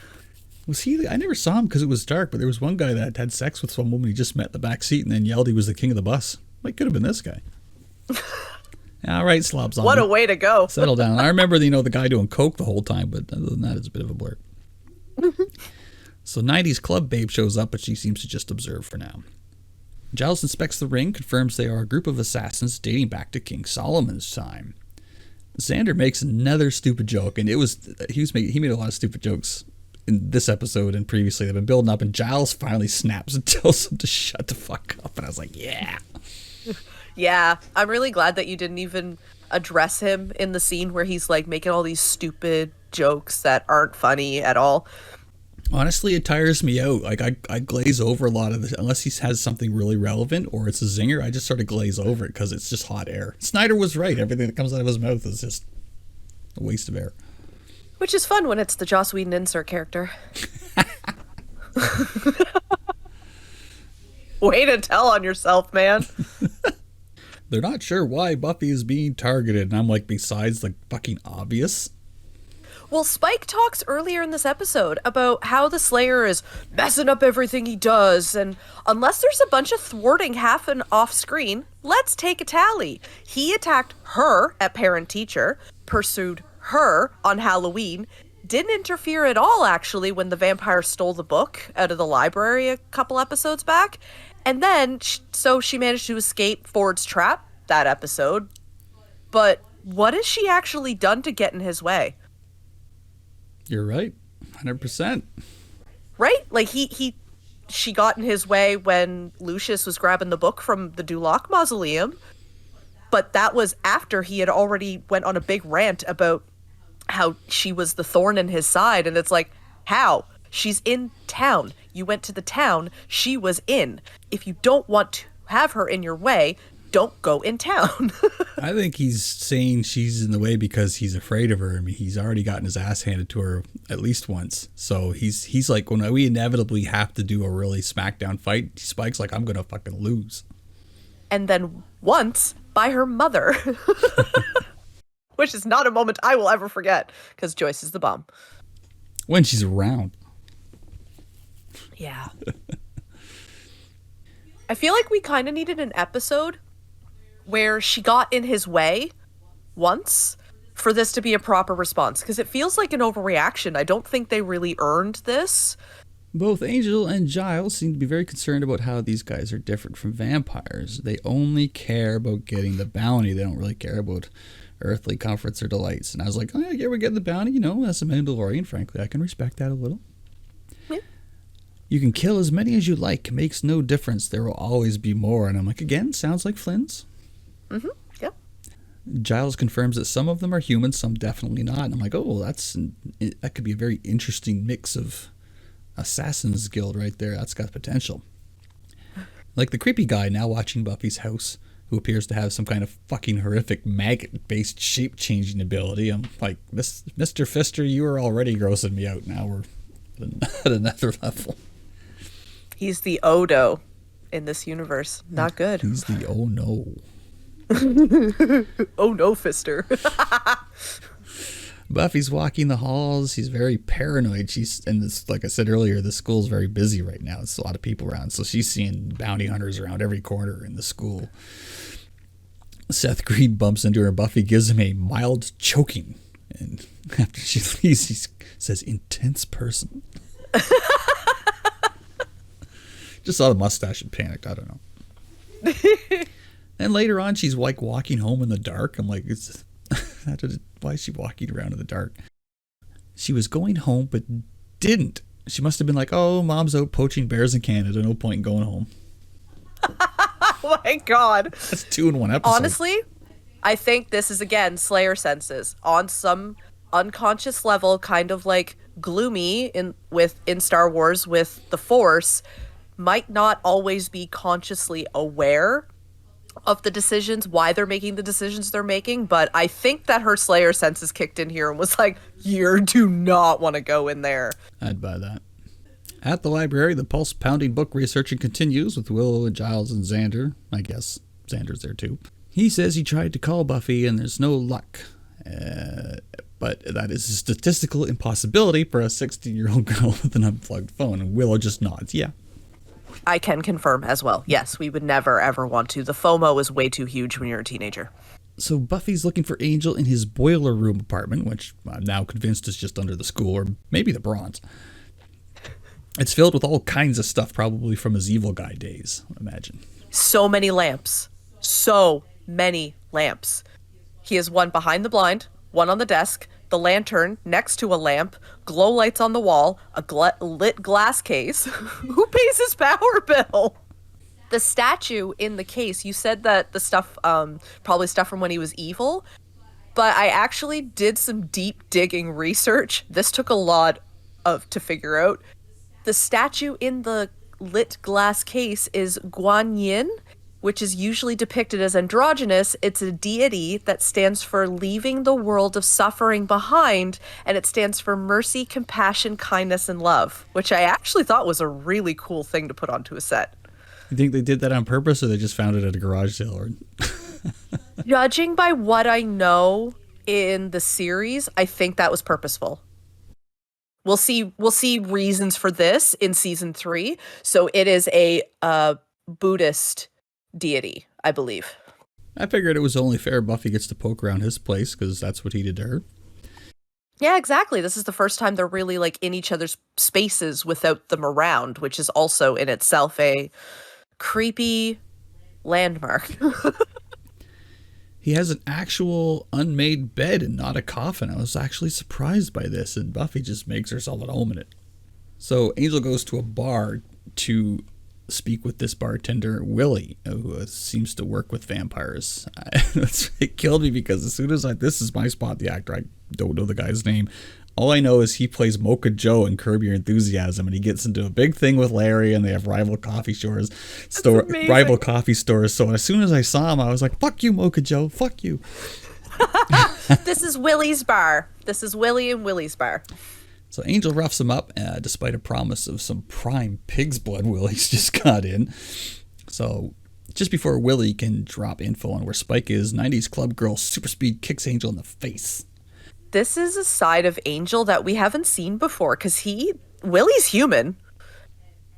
Was he? I never saw him because it was dark, but there was one guy that had sex with some woman he just met in the back seat and then yelled he was the king of the bus. Might could have been this guy. All right, Slob Zombie. What a way to go. Settle down. I remember, the guy doing coke the whole time, but other than that, it's a bit of a blur. So 90s club babe shows up, but she seems to just observe for now. Giles inspects the ring, confirms they are a group of assassins dating back to King Solomon's time. Xander makes another stupid joke, and he made a lot of stupid jokes in this episode and previously. They've been building up, and Giles finally snaps and tells him to shut the fuck up. And I was like, yeah. Yeah, I'm really glad that you didn't even address him in the scene where he's like making all these stupid jokes that aren't funny at all. Honestly, it tires me out. Like I glaze over a lot of this unless he has something really relevant or it's a zinger. I just sort of glaze over it because it's just hot air. Snyder was right. Everything that comes out of his mouth is just a waste of air. Which is fun when it's the Joss Whedon insert character. Way to tell on yourself, man. They're not sure why Buffy is being targeted, and I'm like, besides the fucking obvious. Well, Spike talks earlier in this episode about how the Slayer is messing up everything he does, and unless there's a bunch of thwarting happen off screen, let's take a tally. He attacked her at parent-teacher, pursued her on Halloween, didn't interfere at all, actually, when the vampire stole the book out of the library a couple episodes back, and then, so she managed to escape Ford's trap that episode, but what has she actually done to get in his way? You're right, 100%. Like she got in his way when Lucius was grabbing the book from the Duloc mausoleum, but that was after he had already went on a big rant about how she was the thorn in his side. And it's like, how? She's in town. You went to the town she was in. If you don't want to have her in your way, don't go in town. I think he's saying she's in the way because he's afraid of her. I mean, he's already gotten his ass handed to her at least once. So he's like, when we inevitably have to do a really smackdown fight, Spike's like, I'm going to fucking lose. And then once by her mother. Which is not a moment I will ever forget, because Joyce is the bomb. When she's around. Yeah. I feel like we kind of needed an episode where she got in his way once for this to be a proper response, because it feels like an overreaction. I don't think they really earned this. Both Angel and Giles seem to be very concerned about how these guys are different from vampires. They only care about getting the bounty. They don't really care about earthly comforts or delights. And I was like, oh yeah, we're getting the bounty, as a Mandalorian. Frankly, I can respect that a little. Yeah. You can kill as many as you like. It makes no difference. There will always be more. And I'm like, again, sounds like Flynn's. Mm-hmm. Yeah. Giles confirms that some of them are humans, some definitely not. And I'm like, oh, that could be a very interesting mix of Assassin's Guild right there. That's got potential. Like the creepy guy now watching Buffy's house, who appears to have some kind of fucking horrific maggot-based shape-changing ability. I'm like, Mr. Fister, you are already grossing me out. Now we're at another level. He's the Odo in this universe. Not good. He's the oh no. Oh no, Fister. Buffy's walking the halls. She's very paranoid. Like I said earlier, the school's very busy right now. It's a lot of people around. So she's seeing bounty hunters around every corner in the school. Seth Green bumps into her. Buffy gives him a mild choking. And after she leaves, he says, intense person. Just saw the mustache and panicked. I don't know. And later on, she's like walking home in the dark. I'm like, why is she walking around in the dark? She was going home, but didn't. She must have been like, oh, mom's out poaching bears in Canada. No point in going home. Oh my God. That's 2 in 1 episode. Honestly, I think this is, again, Slayer senses. On some unconscious level, kind of like Gloomy in Star Wars with the Force, might not always be consciously aware of the decisions, why they're making the decisions they're making, but I think that her Slayer senses kicked in here and was like, you do not want to go in there. I'd buy that. At the library, the pulse-pounding book researching continues with Willow and Giles and Xander. I guess Xander's there too. He says he tried to call Buffy and there's no luck. But that is a statistical impossibility for a 16-year-old girl with an unplugged phone. And Willow just nods, yeah. I can confirm as well. Yes, we would never, ever want to. The FOMO is way too huge when you're a teenager. So Buffy's looking for Angel in his boiler room apartment, which I'm now convinced is just under the school, or maybe the Bronze. It's filled with all kinds of stuff, probably from his evil guy days, I imagine. So many lamps. So many lamps. He has one behind the blind, one on the desk, the lantern next to a lamp, glow lights on the wall, a lit glass case. Who pays his power bill? The statue in the case, you said that the stuff, probably stuff from when he was evil, but I actually did some deep digging research. This took a lot to figure out. The statue in the lit glass case is Guan Yin, which is usually depicted as androgynous. It's a deity that stands for leaving the world of suffering behind, and it stands for mercy, compassion, kindness, and love, which I actually thought was a really cool thing to put onto a set. You think they did that on purpose, or they just found it at a garage sale? Or... Judging by what I know in the series, I think that was purposeful. We'll see reasons for this in season 3. So it is a Buddhist deity, I believe. I figured it was only fair Buffy gets to poke around his place because that's what he did to her. Yeah, exactly. This is the first time they're really like in each other's spaces without them around, which is also in itself a creepy landmark. He has an actual unmade bed and not a coffin. I was actually surprised by this, and Buffy just makes herself at home in it. So Angel goes to a bar to speak with this bartender, Willie, who seems to work with vampires. It killed me because as soon as this is my spot, the actor, I don't know the guy's name. All I know is he plays Mocha Joe in Curb Your Enthusiasm, and he gets into a big thing with Larry, and they have rival coffee stores. So as soon as I saw him, I was like, "Fuck you, Mocha Joe! Fuck you!" This is Willie's bar. This is Willie and Willie's bar. So Angel roughs him up, despite a promise of some prime pig's blood Willie's just got in. So just before Willie can drop info on where Spike is, 90s club girl Super Speed kicks Angel in the face. This is a side of Angel that we haven't seen before, because Willie's human,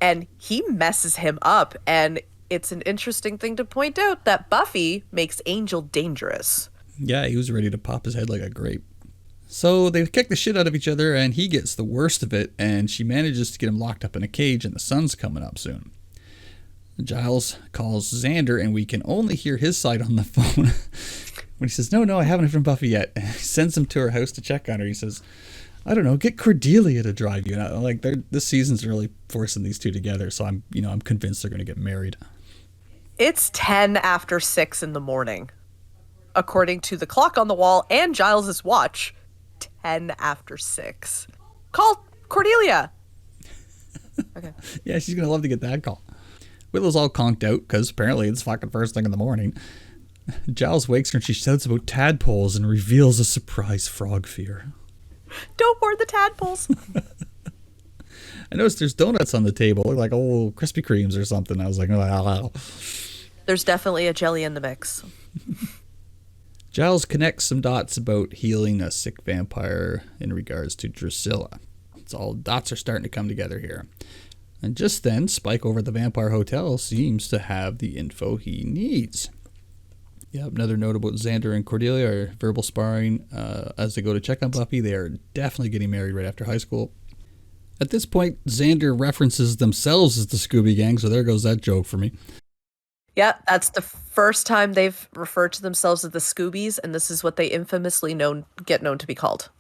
and he messes him up, and it's an interesting thing to point out that Buffy makes Angel dangerous. Yeah, he was ready to pop his head like a grape. So they kick the shit out of each other, and he gets the worst of it, and she manages to get him locked up in a cage, and the sun's coming up soon. Giles calls Xander, and we can only hear his side on the phone. When he says, no, I haven't heard from Buffy yet. He sends him to her house to check on her. He says, I don't know, get Cordelia to drive you. And I'm like, this season's really forcing these two together, so I'm convinced they're going to get married. It's 10 after 6 in the morning. According to the clock on the wall and Giles's watch, 10 after 6. Call Cordelia. Okay. Yeah, she's going to love to get that call. Willow's all conked out because apparently it's fucking first thing in the morning. Giles wakes her and she shouts about tadpoles and reveals a surprise frog fear. Don't board the tadpoles. I noticed there's donuts on the table, like Krispy Kremes or something. I was like, oh. There's definitely a jelly in the mix. Giles connects some dots about healing a sick vampire in regards to Drusilla. It's all dots are starting to come together here. And just then, Spike over at the Vampire Hotel seems to have the info he needs. Yep, another note about Xander and Cordelia are verbal sparring as they go to check on Buffy. They are definitely getting married right after high school. At this point, Xander references themselves as the Scooby Gang, so there goes that joke for me. Yeah, that's the first time they've referred to themselves as the Scoobies, and this is what they infamously get known to be called.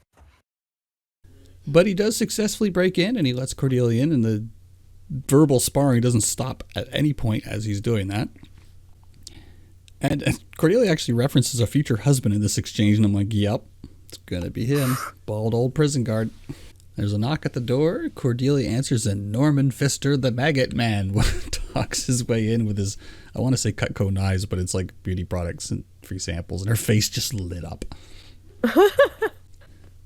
But he does successfully break in, and he lets Cordelia in, and the verbal sparring doesn't stop at any point as he's doing that. And Cordelia actually references a future husband in this exchange, and I'm like, yep, it's gonna be him. Bald old prison guard. There's a knock at the door. Cordelia answers, and Norman Pfister, the Maggot Man, talks his way in with his, I want to say Cutco knives, but it's like beauty products and free samples, and her face just lit up.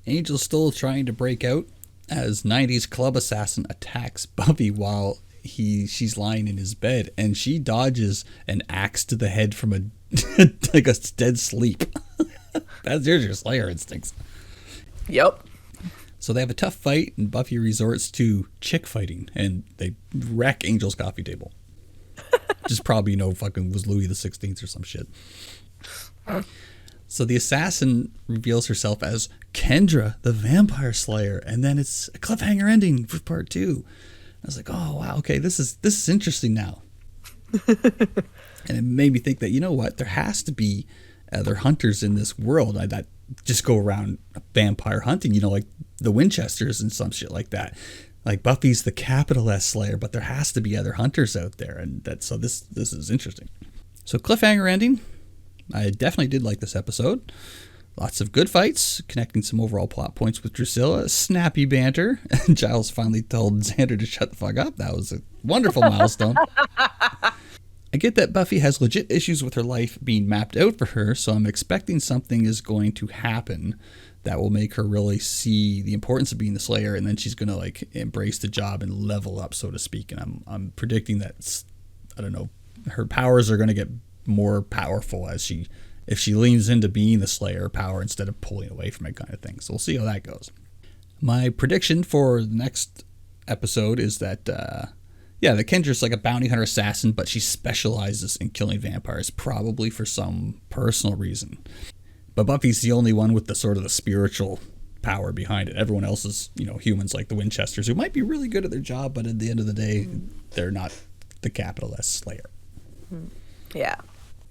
Angel's still trying to break out as 90s club assassin attacks Buffy while she's lying in his bed, and she dodges an axe to the head from a like a dead sleep. There's your Slayer instincts. Yep. So they have a tough fight, and Buffy resorts to chick fighting, and they wreck Angel's coffee table. Just probably fucking was Louis the 16th or some shit. So the assassin reveals herself as Kendra, the Vampire Slayer, and then it's a cliffhanger ending for part 2. I was like, oh wow, okay, this is interesting now. And it made me think that, you know what, there has to be other hunters in this world that just go around vampire hunting, like the Winchesters and some shit like that. Like Buffy's the capital S Slayer, but there has to be other hunters out there, and so this is interesting. So cliffhanger ending. I definitely did like this episode. Lots of good fights, connecting some overall plot points with Drusilla, snappy banter. Giles finally told Xander to shut the fuck up. That was a wonderful milestone. I get that Buffy has legit issues with her life being mapped out for her, so I'm expecting something is going to happen that will make her really see the importance of being the Slayer, and then she's going to embrace the job and level up, so to speak. And I'm predicting that, I don't know, her powers are going to get more powerful if she leans into being the Slayer power instead of pulling away from it, kind of thing. So we'll see how that goes. My prediction for the next episode is that that Kendra's like a bounty hunter assassin, but she specializes in killing vampires, probably for some personal reason. But Buffy's the only one with the sort of the spiritual power behind it. Everyone else is, humans like the Winchesters, who might be really good at their job, but at the end of the day, they're not the capital S Slayer. Yeah.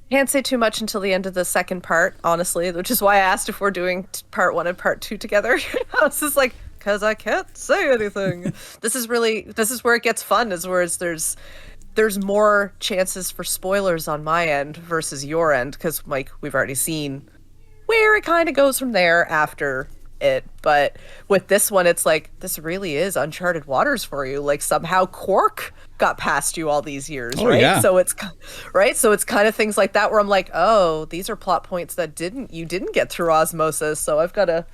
Can't say too much until the end of the second part, honestly, which is why I asked if we're doing part 1 and part 2 together. I was just like, because I can't say anything. This is where it gets fun, is where there's more chances for spoilers on my end versus your end, because like we've already seen where it kind of goes from there after it. But with this one, it's like, this really is uncharted waters for you. Like, somehow Quark got past you all these years, right? Yeah. So it's kind of things like that where I'm like, oh, these are plot points that you didn't get through osmosis, so I've got to...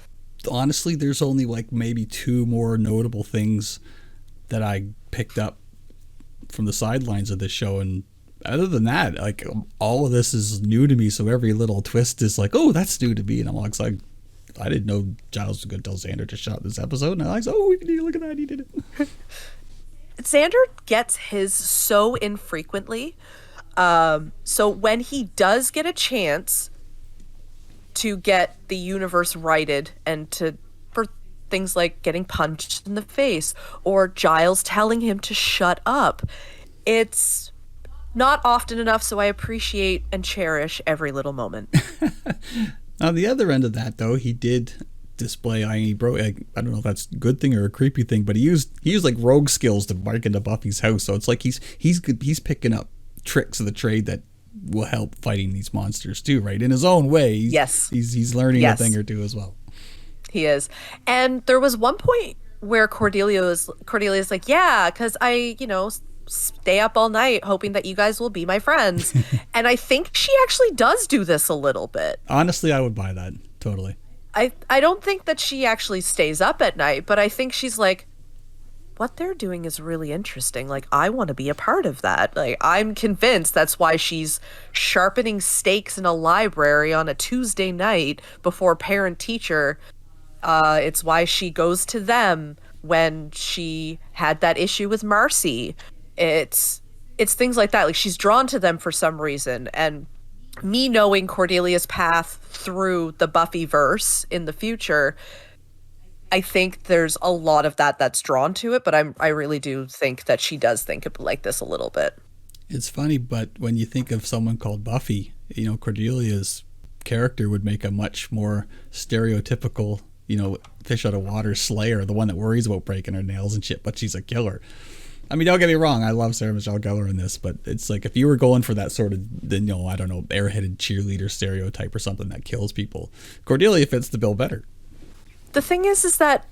Honestly, there's only like maybe 2 more notable things that I picked up from the sidelines of this show, and other than that, like, all of this is new to me, so every little twist is like, oh, that's new to me, and I'm like, I didn't know Giles was going to tell Xander to shot this episode, and I'm like, oh, look at that, he did it. Xander gets his so infrequently, so when he does get a chance to get the universe righted, and for things like getting punched in the face or Giles telling him to shut up, it's not often enough, so I appreciate and cherish every little moment. On the other end of that, though, he did display, I don't know if that's a good thing or a creepy thing, but he used like rogue skills to break into Buffy's house, so it's like he's picking up tricks of the trade that will help fighting these monsters too, right? In his own way. He's learning a thing or two as well. He is. And there was one point where Cordelia's like, yeah, because I, stay up all night hoping that you guys will be my friends. And I think she actually does do this a little bit. Honestly, I would buy that. Totally. I don't think that she actually stays up at night, but I think she's like, what they're doing is really interesting. Like, I want to be a part of that. Like, I'm convinced that's why she's sharpening stakes in a library on a Tuesday night before parent-teacher. It's why she goes to them when she had that issue with Marcy. It's things like that. Like, she's drawn to them for some reason. And me knowing Cordelia's path through the Buffyverse in the future, I think there's a lot of that's drawn to it, but I really do think that she does think like this a little bit. It's funny, but when you think of someone called Buffy, Cordelia's character would make a much more stereotypical, fish out of water slayer, the one that worries about breaking her nails and shit, but she's a killer. I mean, don't get me wrong, I love Sarah Michelle Gellar in this, but it's like, if you were going for that sort of, I don't know, airheaded cheerleader stereotype or something that kills people, Cordelia fits the bill better. The thing is that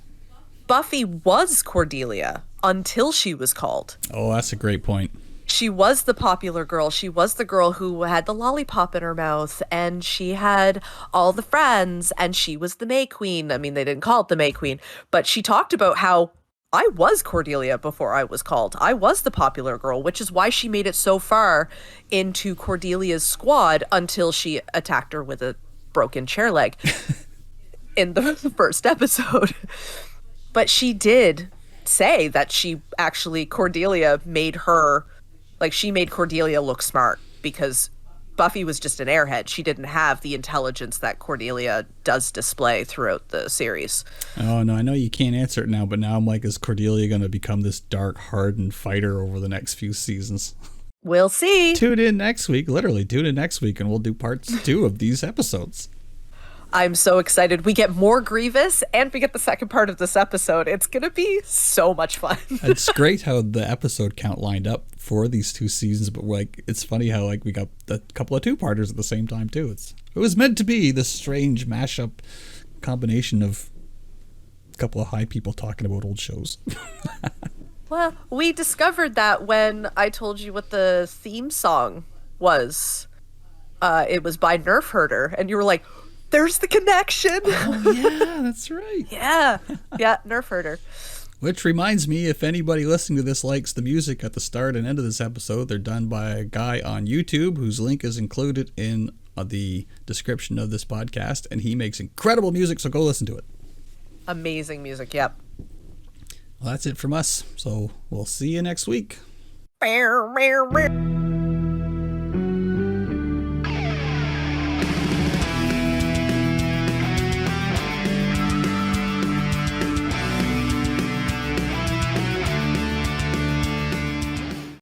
Buffy was Cordelia until she was called. Oh, that's a great point. She was the popular girl. She was the girl who had the lollipop in her mouth, and she had all the friends, and she was the May Queen. I mean, they didn't call it the May Queen, but she talked about how I was Cordelia before I was called. I was the popular girl, which is why she made it so far into Cordelia's squad until she attacked her with a broken chair leg. In the first episode. But she did say that Cordelia made her, like, she made Cordelia look smart, because Buffy was just an airhead. She didn't have the intelligence that Cordelia does display throughout the series. Oh, no, I know you can't answer it now, but now I'm like, is Cordelia going to become this dark, hardened fighter over the next few seasons? We'll see. Tune in next week, and we'll do parts 2 of these episodes. I'm so excited. We get more Grievous, and we get the second part of this episode. It's going to be so much fun. It's great how the episode count lined up for these 2 seasons, but like, it's funny how like we got a couple of 2-parters at the same time too. It was meant to be this strange mashup combination of a couple of high people talking about old shows. Well, we discovered that when I told you what the theme song was. It was by Nerf Herder, and you were like, there's the connection. Oh, yeah, that's right. Yeah, Nerf Herder. Which reminds me, if anybody listening to this likes the music at the start and end of this episode, they're done by a guy on YouTube whose link is included in the description of this podcast, and he makes incredible music, so go listen to it. Amazing music, yep. Well, that's it from us, so we'll see you next week.